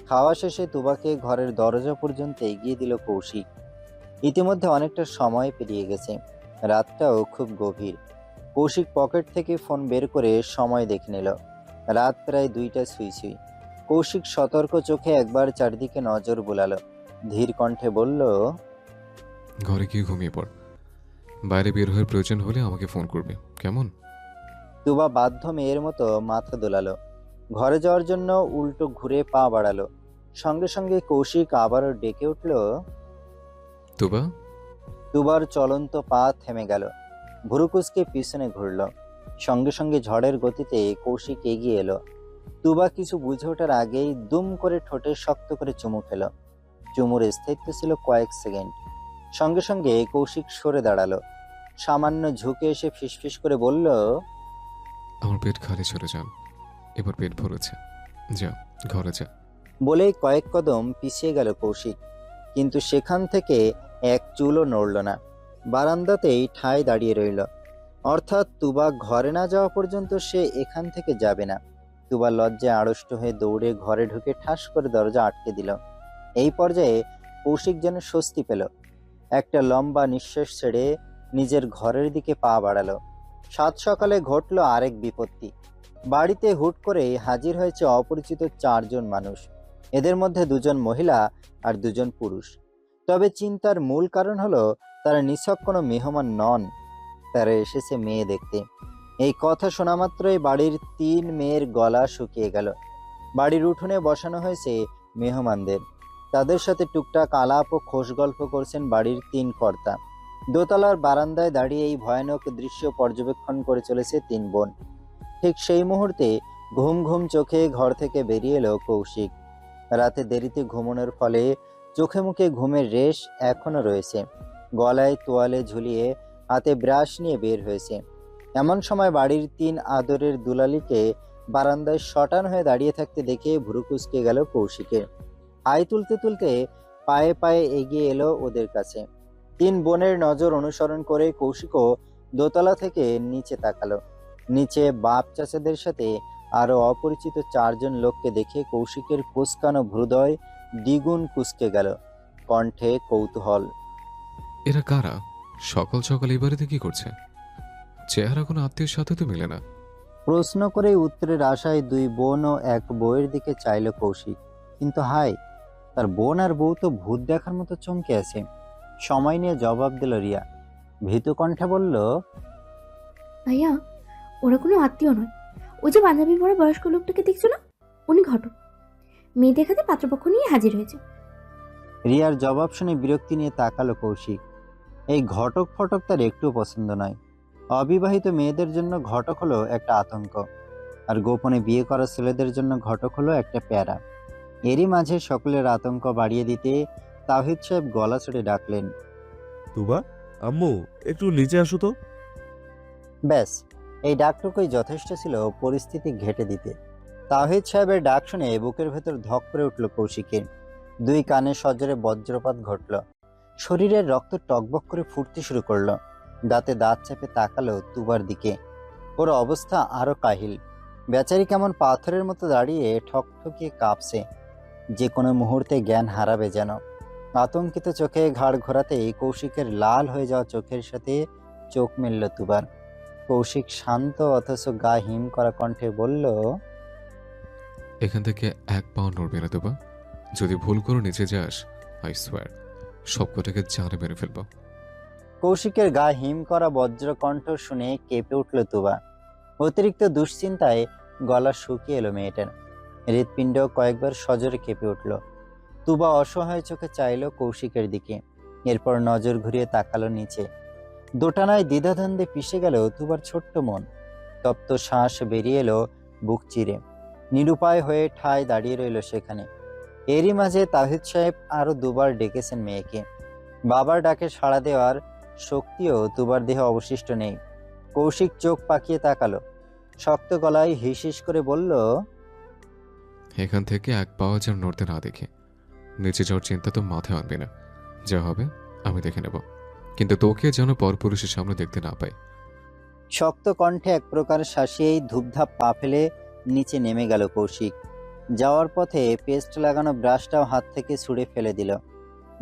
খাওয়া শেষে তুবাকে ঘরের দরজা পর্যন্ত এগিয়ে দিল কৌশিক। ইতিমধ্যে অনেকটা সময় পেরিয়ে গেছে, রাতটাও খুব গভীর। কৌশিক পকেট থেকে ফোন বের করে সময় দেখে নিল। রাত প্রায় 2টা ছুঁই ছুঁই। কৌশিক সতর্ক চোখে একবার চারদিকে নজর বুলালো। ধীর কণ্ঠে বলল, ঘরে গিয়ে ঘুমিয়ে পড়। বাইরে বের হয়ে প্রয়োজন হলে আমাকে ফোন করবে, কেমন? তুবা বাধ্য মেয়ের মতো মাথা দোলালো। ঘরে যাওয়ার জন্য উল্টো ঘুরে পা বাড়ালো। সঙ্গে সঙ্গে কৌশিক আবারও ডেকে উঠল। তোবা। তুবার চলন্ত পা থেমে গেল। ভুরুকুচকে পিছনে ঘুরল। সঙ্গে সঙ্গে ঝড়ের গতিতে কৌশিক এগিয়ে এলো। তুবা কিছু বুঝে ওঠার আগেই দুম করে ঠোঁটে শক্ত করে চুমু খেল। চুমুর স্থায়িত্ব ছিল কয়েক সেকেন্ড। সঙ্গে সঙ্গে কৌশিক সরে দাঁড়ালো। সামান্য ঝুঁকে এসে ফিসফিস করে বলল, আমার পেট খালি চলে যান, এবার পেট ভরেছে, যা ঘরে যা। বলেই কয়েক কদম পিছিয়ে গেল কৌশিক, কিন্তু সেখান থেকে এক চুলও নড়ল না। বারান্দাতেই ঠায় দাঁড়িয়ে রইল। অর্থাৎ তুবা ঘরে না যাওয়া পর্যন্ত সে এখান থেকে যাবে না। তুবা লজ্জায় আড়ষ্ট হয়ে দৌড়ে ঘরে ঢুকে ঠাস করে দরজা আটকে দিল। এই পর্যায়ে কৌশিক যেন স্বস্তি পেল। একটা লম্বা নিঃশ্বাস ছেড়ে নিজের ঘরের দিকে পা বাড়ালো। সাত সকালে ঘটল আরেক বিপত্তি। বাড়িতে হুট করে হাজির হয়েছে অপরিচিত 4 জন মানুষ। এদের মধ্যে 2 জন মহিলা আর 2 জন পুরুষ। তবে চিন্তার মূল কারণ হলো তারা নিছক কোনো মেহমান নন। তারা এসেছে মেয়ে দেখতে। এই কথা শোনা মাত্রই বাড়ির 3 মেয়ের গলা শুকিয়ে গেল। বাড়ির উঠোনে বসানো হয়েছে মেহমানদের, তাদের সাথে টুকটাক আলাপ ও খোশ গল্প করছেন বাড়ির 3 কর্তা। দোতলার বারান্দায় দাঁড়িয়ে এই ভয়ানক দৃশ্য পর্যবেক্ষণ করে চলেছে 3 বোন। ঠিক সেই মুহূর্তে ঘুম ঘুম চোখে ঘর থেকে বেরিয়ে এলো কৌশিক। রাতে দেরিতে ঘুমানোর ফলে চোখে মুখে ঘুমের রেশ এখনো রয়েছে। গলায় তোয়ালে ঝুলিয়ে হাতে ব্রাশ নিয়ে বের হয়েছে। এমন সময় বাড়ির 3 আদরের দুলালিকে বারান্দায় শটান হয়ে দাঁড়িয়ে থাকতে দেখে ভুরু কুঁচকে গেল কৌশিকের। হাই তুলতে তুলতে পায়ে পায়ে এগিয়ে এলো ওদের কাছে। 3 বোনের নজর অনুসরণ করে কৌশিকও দোতলা থেকে নিচে তাকালো। নিচে বাপ চাচাদের সাথে আরো অপরিচিত 4 জন লোককে দেখে কৌশিকের কুঁচকানো হৃদয় দ্বিগুণ কুঁচকে গেল। কণ্ঠে কৌতূহল। এরা কারা? সকাল সকাল এই বাড়িতে কি করছে? চেহারা কোনো আত্মীয়ের সাথে তো মিলে না। প্রশ্ন করে উত্তরের আশায় 2 বোন ও 1 বউয়ের দিকে চাইল কৌশিক, কিন্তু হায়, তার বোন আর বউ তো ভূত দেখার মতো চমকে আছে। সময় নিয়ে জবাব দিল রিয়া। ভীতু কণ্ঠে বলল, ভাইয়া, ওরা কোনো আত্মীয় নয়। ওই যে পাঞ্জাবি পরা বয়স্ক লোকটাকে দেখছো না, উনি ঘটক। মেয়ে দেখাতে পাত্রপক্ষ নিয়ে হাজির হয়েছে। রিয়ার জবাব শুনে বিরক্তি নিয়ে তাকালো কৌশিক। এই ঘটক ফটক তার একটুও পছন্দ নয়। অবিবাহিত মেয়েদের জন্য ঘটক হলো একটা আতঙ্ক, আর গোপনে বিয়ে করা ছেলেদের জন্য ঘটক হলো একটা প্যারা। এরই মাঝে সকলের আতঙ্ক বাড়িয়ে দিতে তাহিদ সাহেব গলা ছেড়ে ডাকলেন, তুবা, আম্মু, একটু নিচে আসো তো। ব্যাস, এই ডাকটুকুই যথেষ্ট ছিল পরিস্থিতি ঘেঁটে দিতে। তাহিদ সাহেবের ডাক শুনে বুকের ভেতর ধক করে উঠল কৌশিকের। 2 কানে সজোরে বজ্রপাত ঘটল। শরীরের রক্ত টকবক করে ফুটতে শুরু করলো। দাঁতে দাঁত চেপে তাকালো তুবার দিকে। ওর অবস্থা আরো কাহিল। বেচারি কেমন পাথরের মতো দাঁড়িয়ে ঠকঠকিয়ে কাঁপছে, যে কোনো মুহূর্তে জ্ঞান হারাবে যেন। আতঙ্কিত চোখে ঘাড় ঘোরাতেই কৌশিকের লাল হয়ে যাওয়া চোখের সাথে চোখ মেলল তুবার। কৌশিক শান্ত অথচ গা হিম করা কণ্ঠে বলল, এখান থেকে 1 পাও নড়বে না তোবা। যদি ভুল করে নিচে যাস, আই সোয়ার সবকটাকে জানে মেরে ফেলবো। কৌশিকের গা হিম করা বজ্র কণ্ঠ শুনে কেঁপে উঠল তুবা। অতিরিক্ত দুশ্চিন্তায় গলা শুকিয়ে এলো মেয়েটার। হৃৎপিণ্ড কয়েকবার সজোরে কেঁপে উঠল। তুবা অসহায় চোখে চাইল কৌশিকের দিকে, এরপর নজর ঘুরিয়ে তাকালো নিচে। দোটানায় দ্বিধাদ্বন্দ্বে পিষে গেল তুবার ছোট্ট মন। তপ্ত শ্বাস বেরিয়ে এলো বুক চিরে। নিরুপায় হয়ে ঠায় দাঁড়িয়ে রইল সেখানে। এরই মাঝে তাহিদ সাহেব আরো 2 বার ডেকেছেন মেয়েকে। বাবার ডাকে সাড়া দেওয়ার শক্তিও তুবার দেহে অবশিষ্ট নেই। কৌশিক চোখ পাকিয়ে তাকালো। শক্ত গলায় হিসিস করে বলল, এখান থেকে 1 পাও যেন নড়তে না দেখে। নিচে যাওয়ার চিন্তা তো মাথায় আনবে না। যা হবে আমি দেখে নেব, কিন্তু তোকে যেন পরপুরুষের সামনে দেখতে না পাই। শক্ত কণ্ঠে এক প্রকার শাসিয়েই ধূপধাপ পা ফেলে নিচে নেমে গেল কৌশিক। যাওয়ার পথে পেস্ট লাগানো ব্রাশটাও হাত থেকে ছুঁড়ে ফেলে দিল।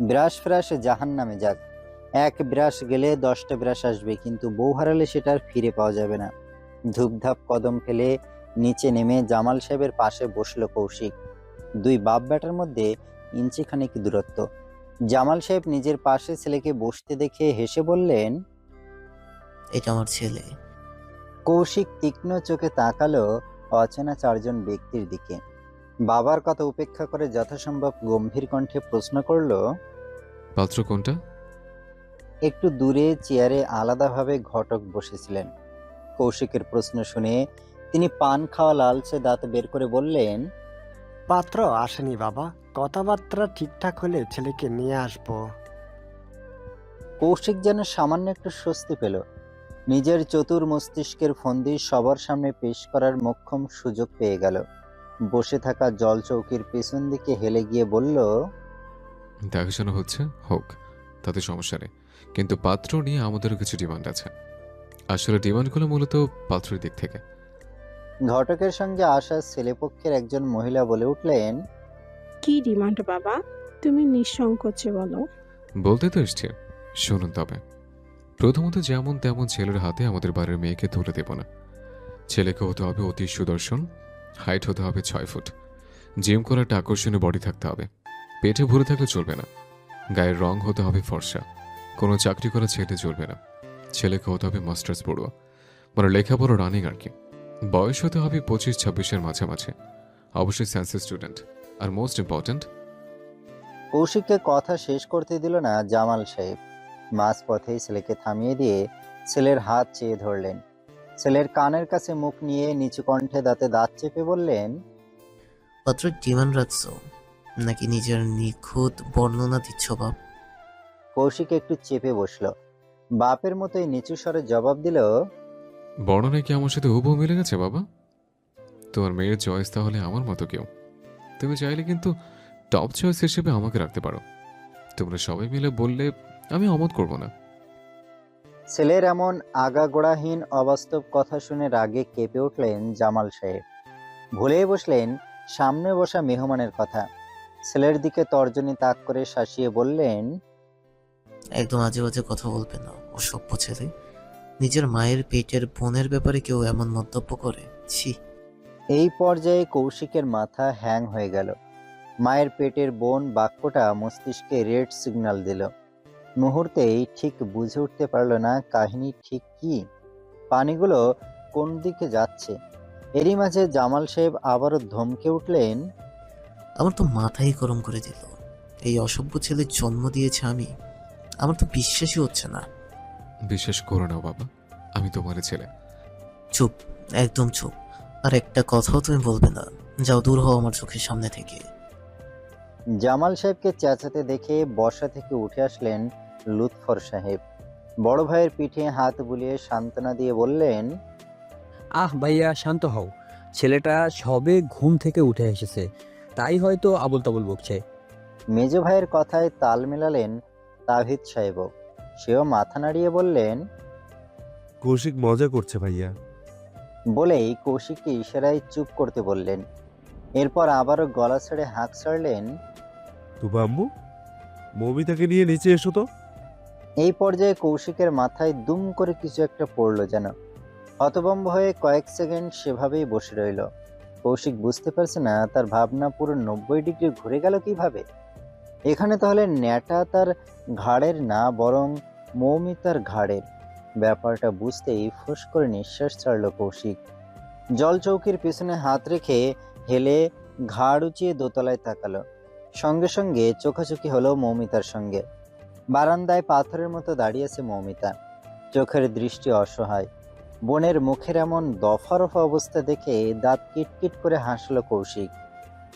ব্রাশ ফ্রাশ জাহান নামে যাক, 1 ব্রাশ গেলে 10টা ব্রাশ আসবে, কিন্তু বউ হারালে সেটা আর ফিরে পাওয়া যাবে না। ধূপধাপ কদম ফেলে নিচে নেমে জামাল সাহেবের পাশে বসলো কৌশিক। 2 বাপ বেটার মধ্যে ইঞ্চিখানেক দূরত্ব। জামাল সাহেব নিজের পাশে ছেলেকে বসতে দেখে হেসে বললেন, এটা আমার ছেলে। কৌশিক তীক্ষ্ণ চোখে তাকালো অচেনা 4 জন ব্যক্তির দিকে। বাবার কথা উপেক্ষা করে যথাসম্ভব গম্ভীর কণ্ঠে প্রশ্ন করলো, পাত্র কোনটা? একটু দূরে চেয়ারে আলাদাভাবে ঘটক বসেছিলেন। কৌশিকের প্রশ্ন শুনে তিনি পান খাওয়া লালচে দাঁত বের করে বললেন, পাত্র আসেনি বাবা, কথাবার্তা ঠিকঠাক হলে ছেলেকে নিয়ে আসবো। কৌশিক যেন সামান্য একটু স্বস্তি পেল। নিজের চতুর মস্তিষ্কের ফন্দি সবার সামনে পেশ করার মোক্ষম সুযোগ পেয়ে গেল। বসে থাকা জল চৌকির পেছন দিকে হেলে গিয়ে বলল, দেখাশোনা হচ্ছে হোক, তাতে সমস্যা নেই, কিন্তু পাত্র নিয়ে আমাদেরও কিছু ডিমান্ড আছে। আসলে ডিমান্ডগুলো মূলত পাত্রের দিক থেকে। ঘটকের সঙ্গে আসা ছেলেপক্ষের একজন মহিলা বলে উঠলেন, কি ডিমান্ড বাবা? তুমি নিঃসংকোচে বলো। বলতে তো এসছি, শুনুন তবে। প্রথমত যেমন তেমন ছেলের হাতে আমাদের বাড়ির মেয়েকে তুলে দেব না। ছেলেকে হতে হবে অতি সুদর্শন, হাইট হতে হবে 6 ফুট, জিম করার একটা আকর্ষণীয় বডি থাকতে হবে, পেটে ভরে থাকলে চলবে না, গায়ের রং হতে হবে ফর্সা, কোনো চাকরি করা ছেলে চলবে না, ছেলেকে হতে হবে মাস্টার্স পড়ুয়া, মানে লেখাপড়ো রানিং আর কি। বয়স হতে হবে 25-26-এর মাঝামাঝি। অবশ্যই সায়েন্সের স্টুডেন্ট। আর মোস্ট ইম্পর্ট্যান্ট, কৌশিককে কথা শেষ করতে দিল না জামাল সাহেব। মাঝপথেই ছেলেকে থামিয়ে দিয়ে ছেলের হাত চেয়ে ধরলেন। ছেলের কানের কাছে মুখ নিয়ে নিচু কণ্ঠে দাঁতে দাঁত চেপে বললেন, পাত্র ডিমান্ড রাখছো নাকি নিজের নিখুঁত বর্ণনা দিচ্ছ বাপ? কৌশিক একটু চেপে বসল। বাপের মতোই নিচু স্বরে জবাব দিল, বর্ণনায় কি আমার সাথে হুবহু মিলে গেছে বাবা? তোমার মেয়ের চয়েস তাহলে আমার মতো কেউ। তুমি চাইলে কিন্তু টপ চয়েস হিসেবে আমাকে রাখতে পারো। তোমরা সবাই মিলে বললে আমি অমত করব না। ছেলের এমন আগাগোড়াহীন অবাস্তব কথা শুনে রাগে কেঁপে উঠলেন জামাল সাহেব। ভুলেই বসলেন সামনে বসা মেহমানের কথা। ছেলের দিকে তর্জনী তাক করে শাসিয়ে বললেন, একদম আজে বাজে কথা বলবে না, অসভ্য ছেলে। নিজের মায়ের পেটের বোনের ব্যাপারে কেউ এমন মন্তব্য করে? ছি। এই পর্যায়ে কৌশিকের মাথা হ্যাং হয়ে গেল। মায়ের পেটের বোন বাক্যটা মস্তিষ্কে রেড সিগন্যাল দিল। মুহূর্তেই ঠিক বুঝে উঠতে পারল না কাহিনী ঠিক কি, পানিগুলো কোন দিকে যাচ্ছে। এরই মাঝে জামাল সাহেব আবারও ধমকে উঠলেন, আমার তো মাথাই গরম করে দিল। এই অসভ্য ছেলে জন্ম দিয়েছে আমি, আমার তো বিশ্বাসই হচ্ছে না। বিশ্বাস করো না বাবা, আমি তোমার ছেলে। চুপ, একদম চুপ। আর একটা কথাও তুমি বলবে না। যাও, দূর হও আমার চোখের সামনে থেকে। জামাল সাহেবকে চেঁচাতে দেখে বসা থেকে উঠে আসলেন লুৎফর সাহেব। বড় ভাইয়ের পিঠে হাত বুলিয়ে সান্ত্বনা দিয়ে বললেন, আহ ভাইয়া, শান্ত হও। ছেলেটা সবে ঘুম থেকে উঠে এসেছে, তাই হয়তো আবল তাবল বকছে। মেজ ভাইয়ের কথায় তাল মেলালেন তাহিদ সাহেবও। সেও মাথা নাড়িয়ে বললেন, কৌশিক মজা করছে ভাইয়া। বলেই কৌশিককে ইশারায় চুপ করতে বললেন। এরপর আবারও গলা ছেড়ে হাঁক ছাড়লেন, তুবা আম্মু, মৌমিতাকে নিয়ে নিচে এসো তো। এই পর্যায়ে কৌশিকের মাথায় দুম করে কিছু একটা পড়ল যেন। হতভম্ব হয়ে কয়েক সেকেন্ড সেভাবেই বসে রইল। কৌশিক বুঝতে পারছে না তার ভাবনা পুরো 90 ডিগ্রি ঘুরে গেল কিভাবে। এখানে তাহলে ন্যাটা তার ঘাড়ের না, বরং মৌমিতার ঘাড়ের। ব্যাপারটা বুঝতেই ফুস করে নিঃশ্বাস ছাড়ল কৌশিক। জল চৌকির পিছনে হাত রেখে হেলে ঘাড় উঁচিয়ে দোতলায় তাকালো। সঙ্গে সঙ্গে চোখাচোখি হলো মৌমিতার সঙ্গে। বারান্দায় পাথরের মতো দাঁড়িয়ে আছে মৌমিতা, চোখের দৃষ্টি অসহায়। বোনের মুখের এমন দফা রফা অবস্থা দেখে দাঁত কিটকিট করে হাসলো কৌশিক।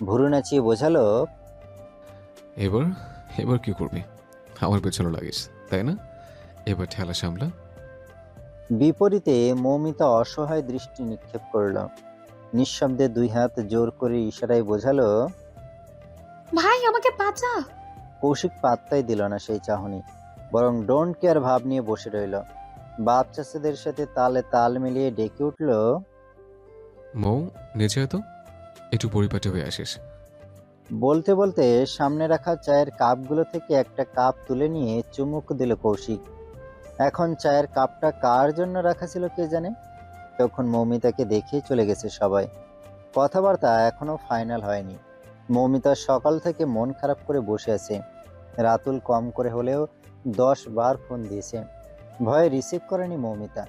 ভুরু নাচিয়ে বোঝালো, এবার এবার কি করবি? আমার পেছনে লাগিস, তাই না? এবার ঠেলা সামলা। বিপরীতে মৌমিতা অসহায় দৃষ্টি নিক্ষেপ করল। নিঃশব্দে দুই হাত জোর করে ইশারায় বোঝালো। ভাই আমাকে বাঁচা। কৌশিক পাত্তাই দিল না সেই চাহনি, বরং ডোন্ট কেয়ার ভাব নিয়ে বসে রইল। বাপ চাচাদের সাথে তালে তাল মিলিয়ে ডেকে উঠল, মৌ, নিচে আয় তো, একটু পরিপাটি হয়ে আসিস। বলতে বলতে সামনে রাখা চায়ের কাপগুলো থেকে একটা কাপ তুলে নিয়ে চুমুক দিল কৌশিক। এখন চায়ের কাপটা কার জন্য রাখা ছিল কে জানে। তখন মৌমিতাকে দেখে চলে গেছে সবাই। কথাবার্তা এখনো ফাইনাল হয়নি। মৌমিতা সকাল থেকে মন খারাপ করে বসে আছে। রাতুল কম করে হলেও 10 বার ফোন দিয়েছে, ভয়ে রিসিভ করেনি মৌমিতা।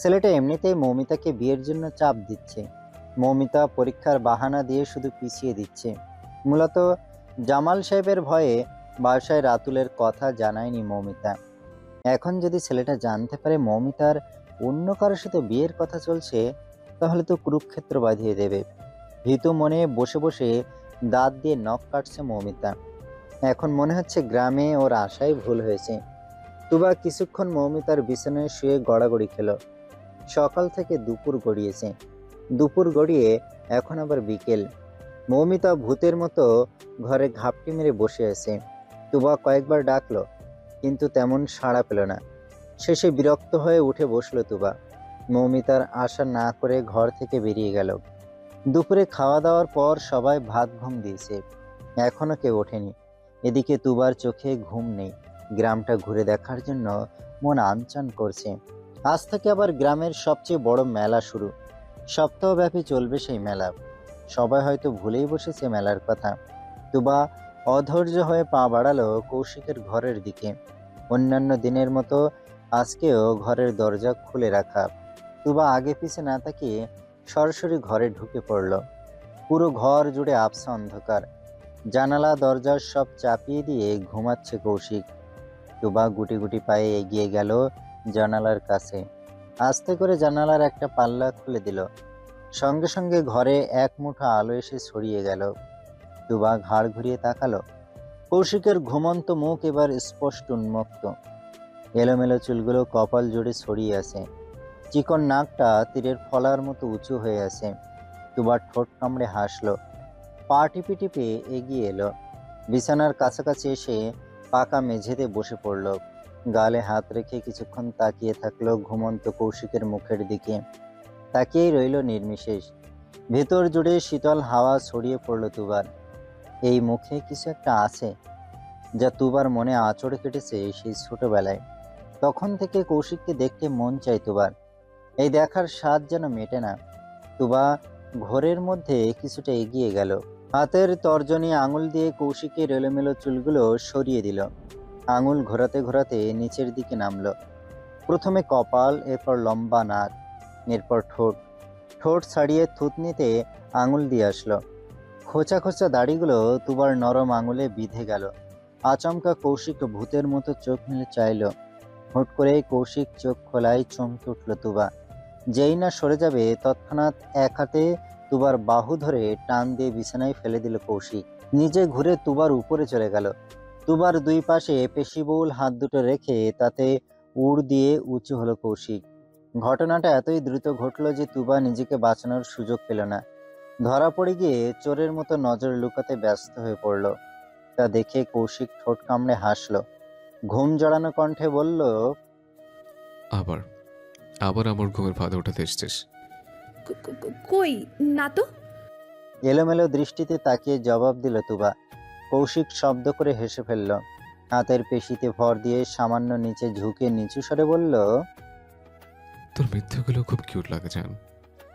ছেলেটা এমনিতেই মৌমিতাকে বিয়ের জন্য চাপ দিচ্ছে। মৌমিতা পরীক্ষার বাহানা দিয়ে শুধু পিছিয়ে দিচ্ছে। মূলত জামাল সাহেবের ভয়ে বাসায় রাতুলের কথা জানায়নি মৌমিতা। এখন যদি ছেলেটা জানতে পারে মৌমিতার অন্য কারোর সাথে বিয়ের কথা চলছে, তাহলে তো কুরুক্ষেত্র বাঁধিয়ে দেবে। ভীতু মনে বসে বসে দাঁত দিয়ে নখ কাটছে মৌমিতা। এখন মনে হচ্ছে গ্রামে ওর আশাই ভুল হয়েছে। তুবা কিছুক্ষণ মৌমিতার বিছানায় শুয়ে গড়াগড়ি খেল। সকাল থেকে দুপুর গড়িয়েছে, দুপুর গড়িয়ে এখন আবার বিকেল। মৌমিতা ভূতের মতো ঘরে ঘাপটি মেরে বসে আছে। তুবা কয়েকবার ডাকলো, কিন্তু তেমন সাড়া পেল না। শেষে বিরক্ত হয়ে উঠে বসলো তুবা। মৌমিতার আশা না করে ঘর থেকে বেরিয়ে গেল। দুপুরে খাওয়া দাওয়ার পর সবাই ভাত ঘুম দিয়েছে, এখনো কেউ ওঠেনি। এদিকে তুবার চোখে ঘুম নেই। গ্রামটা ঘুরে দেখার জন্য মন আনচান করছে। আজ থেকে আবার গ্রামের সবচেয়ে বড় মেলা শুরু। সপ্তাহব্যাপী চলবে সেই মেলা। সবাই হয়তো ভুলেই বসেছে মেলার কথা। তুবা অধৈর্য হয়ে পা বাড়ালো কৌশিকের ঘরের দিকে। অন্যান্য দিনের মতো আজকেও ঘরের দরজা খুলে রাখা। তুবা আগে পিছে না তাকিয়ে সরাসরি ঘরে ঢুকে পড়ল। পুরো ঘর জুড়ে আবছা অন্ধকার। জানালা দরজা সব চাপিয়ে দিয়ে ঘুমাচ্ছে কৌশিক। তুবা গুটি গুটি পায়ে এগিয়ে গেল জানালার কাছে। আস্তে করে জানালার একটা পাল্লা খুলে দিল। সঙ্গে সঙ্গে ঘরে এক মুঠো আলো এসে ছড়িয়ে গেল। তুবা ঘাড় ঘুরিয়ে তাকালো। কৌশিকের ঘুমন্ত মুখ এবার স্পষ্ট উন্মুক্ত। এলোমেলো চুলগুলো কপাল জুড়ে ছড়িয়ে আছে। চিকন নাকটা তীরের ফলার মতো উঁচু হয়ে আছে। তুবার ঠোঁট কামড়ে হাসলো। পা টিপে টিপে এগিয়ে এলো। বিছানার কাছাকাছি এসে পাকা মেঝেতে বসে পড়ল। গালে হাত রেখে কিছুক্ষণ তাকিয়ে থাকলো ঘুমন্ত কৌশিকের মুখের দিকে। তাকিয়েই রইল নির্বিশেষ। ভেতর জুড়ে শীতল হাওয়া ছড়িয়ে পড়ল তুবার। এই মুখে কিছু একটা আছে, যা তুবার মনে আঁচড়ে কেটেছে সেই ছোটবেলায়। তখন থেকে কৌশিককে দেখতে মন চাই তুবার। এই দেখার স্বাদ যেন মেটে না। তুবা ঘোরের মধ্যে কিছুটা এগিয়ে গেল। হাতের তর্জনী আঙুল দিয়ে কৌশিকের এলোমেলো চুলগুলো সরিয়ে দিল। আঙুল ঘোরাতে ঘোরাতে নিচের দিকে নামলো। প্রথমে কপাল, এরপর লম্বা নাক, এরপর ঠোঁট। ঠোঁট ছাড়িয়ে থুতনিতে আঙুল দিয়ে আসলো। খোঁচা খোঁচা দাড়িগুলো তুবার নরম আঙুলে বিঁধে গেল। আচমকা কৌশিক ভূতের মতো চোখ মেলে চাইল। হুট করে কৌশিক চোখ খোলায় চমকে উঠল তুবা। যেই না সরে যাবে তৎক্ষণাৎ এক হাতে তুবার বাহু ধরে টান দিয়ে বিছানায় ফেলে দিল কৌশিক। নিজে ঘুরে তুবার উপরে চলে গেল। তুবার দুই পাশে পেশিবহুল হাত দুটো রেখে তাতে উড় দিয়ে উঁচু হলো কৌশিক। ঘটনাটা এতই দ্রুত ঘটল যে তুবা নিজেকে বাঁচানোর সুযোগ পেল না। ধরা পড়ে গিয়ে চোরের মতো নজর লুকাতে ব্যস্ত হয়ে পড়ল। তা দেখে কৌশিক ঠোঁট কামড়ে হাসল। ঘুম জড়ানো কণ্ঠে বলল, আবার আবার আমার ঘুমের ফাঁদে ওঠাতে এসছিস? কই না তো। এলোমেলো দৃষ্টিতে তাকিয়ে জবাব দিল তুবা। কৌশিক শব্দ করে হেসে ফেলল। হাতের পেশিতে ভর দিয়ে সামান্য নিচে ঝুঁকে নিচু স্বরে বলল, তোর মিথ্যাগুলো খুব কিউট লাগে জান,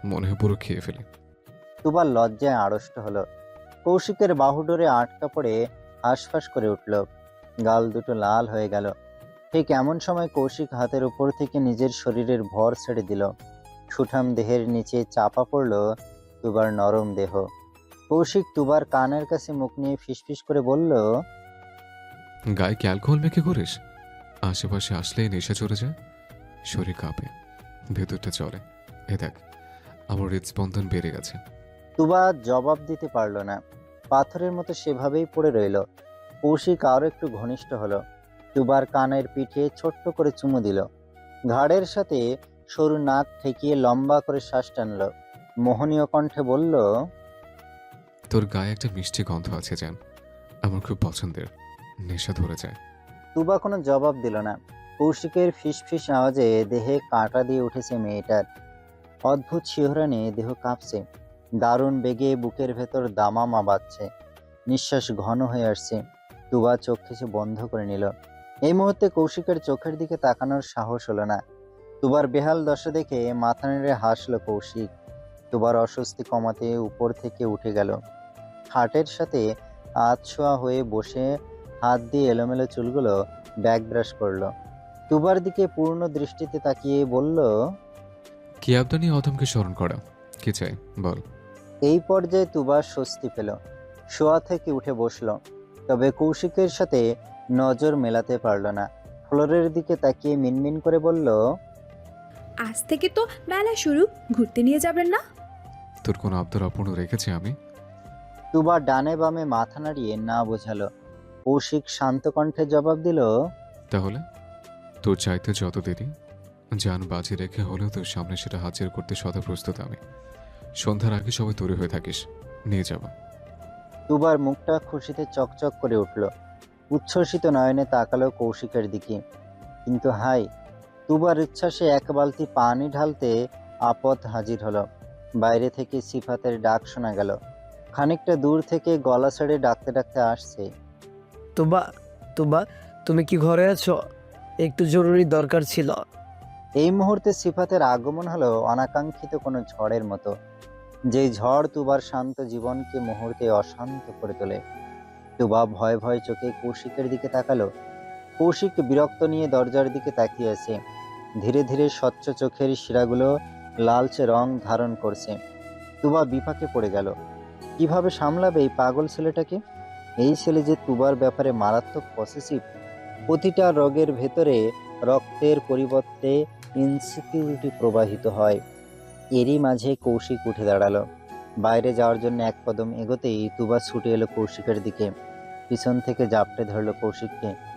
মনে হয় পুরো খেয়ে ফেলে। তুবা লজ্জায় আড়ষ্ট হলো। কৌশিকের বাহু ডোরে আটকা পড়ে হাঁসফাঁস করে উঠল। গাল দুটো লাল হয়ে গেল। ঠিক এমন সময় কৌশিক হাতের উপর থেকে নিজের শরীরের ভর ছেড়ে দিল। সুঠাম দেহের নিচে চাপা পড়ল তুবার নরম দেহ। কৌশিক তুবার কানের কাছে মুখ নিয়ে ফিসফিস করে বলল, গায়ে কি অ্যালকোহল মেখে করিস? আশেপাশে আসলেই নেশা চড়ে যায়, শরীর কাঁপে, ভেতরটা চলে। এ দেখ, আমার হৃদস্পন্দন বেড়ে গেছে। তুবা জবাব দিতে পারল না। পাথরের মতো সেভাবেই পড়ে রইল। কৌশিক আরো একটু ঘনিষ্ঠ হলো। তুবার কানের পিঠে ছোট্ট করে চুমু দিল। ঘাড়ের সাথে সরু নাক ঠেকিয়ে লম্বা করে শ্বাস টানল। মোহনীয় কণ্ঠে বলল, তোর গায়ে একটা মিষ্টি গন্ধ আছে জান, আমার খুব পছন্দের, নেশা ধরে যায়। তুবা কোনো জবাব দিল না। কৌশিকের ফিসফিস আওয়াজে দেহে কাঁটা দিয়ে উঠেছে মেয়েটার। অদ্ভুত শিহরণে দেহ কাঁপছে। দারুণ বেগে বুকের ভেতর দামামা বাজছে। নিঃশ্বাস ঘন হয়ে আসছে। তুবা চোখ কিছু বন্ধ করে নিল। এই মুহূর্তে কৌশিকের চোখের দিকে তাকানোর সাহস হলো না। তুবার বেহাল দশা দেখে মাথা নেড়ে হাসল কৌশিক। তুবার অস্বস্তি কমাতে উপর থেকে উঠে গেল। খাটের সাথে আধশোয়া হয়ে বসে হাত দিয়ে এলোমেলো চুলগুলো ব্যাক ব্রাশ করলো। তুবার দিকে পূর্ণ দৃষ্টিতে তাকিয়ে বলল, কি আবদানি অদমকে স্মরণ করা, কি চাই বল। এই পর্যায়ে তুবা স্বস্তি পেল। শোয়া থেকে উঠে বসলো। তবে কৌশিকের সাথে নজর মেলাতে পারল না। ফ্লোরের দিকে তাকিয়ে মিনমিন করে বলল, আজ থেকে তো মেলা শুরু, ঘুরতে নিয়ে যাবেন না? তোর কোনো আবদার অপূর্ণ রেখেছি আমি? তুবা ডানে বামে মাথা নাড়িয়ে না বোঝালো। কৌশিক শান্ত কণ্ঠে জবাব দিল, তাহলে তোর চাইতে যত দেরি, জান বাজি রেখে হলেও তোর সামনে সেটা হাজির করতে সদা প্রস্তুত আমি। সন্ধ্যার আগে সবাই তৈরি হয়ে থাকিস, নিয়ে যাবা। তুবার মুখটা খুশিতে চকচক করে উঠল। উচ্ছ্বসিত নয়নে তাকালো কৌশিকের দিকে। কিন্তু হাই, তুবার উচ্ছ্বাসে এক বালতি পানি ঢালতে আপদ হাজির হলো। বাইরে থেকে সিফাতের ডাক শোনা গেল। খানিকটা দূর থেকে গলা ছেড়ে ডাকতে ডাকতে আসছে, তোবা তোবা, তুমি কি ঘরে আছো? একটু জরুরি দরকার ছিল। এই মুহূর্তে সিফাতের আগমন হলো অনাকাঙ্ক্ষিত কোনো ঝড়ের মতো। যেই ঝড় তুবার শান্ত জীবনকে মুহূর্তে অশান্ত করে তোলে। তুবা ভয় ভয় চোখে কৌশিকের দিকে তাকালো। কৌশিক বিরক্ত নিয়ে দরজার দিকে তাকিয়ে আছে। ধীরে ধীরে স্বচ্ছ চোখের শিরাগুলো লালচে রং ধারণ করছে। তুবা বিপাকে পড়ে গেল। কিভাবে সামলাবে এই পাগল ছেলেটাকে? এই ছেলে যে তুবার ব্যাপারে মারাত্মক পসেসিভ। প্রতিটা রোগের ভেতরে রক্তের পরিবর্তে ইনসিকিউরিটি প্রবাহিত হয়। এরই মাঝে কৌশিক উঠে দাঁড়ালো। বাইরে যাওয়ার জন্য এক কদম এগোতেই তুবা ছুটে এলো কৌশিকের দিকে। পিছন থেকে জাপটে ধরলো কৌশিককে।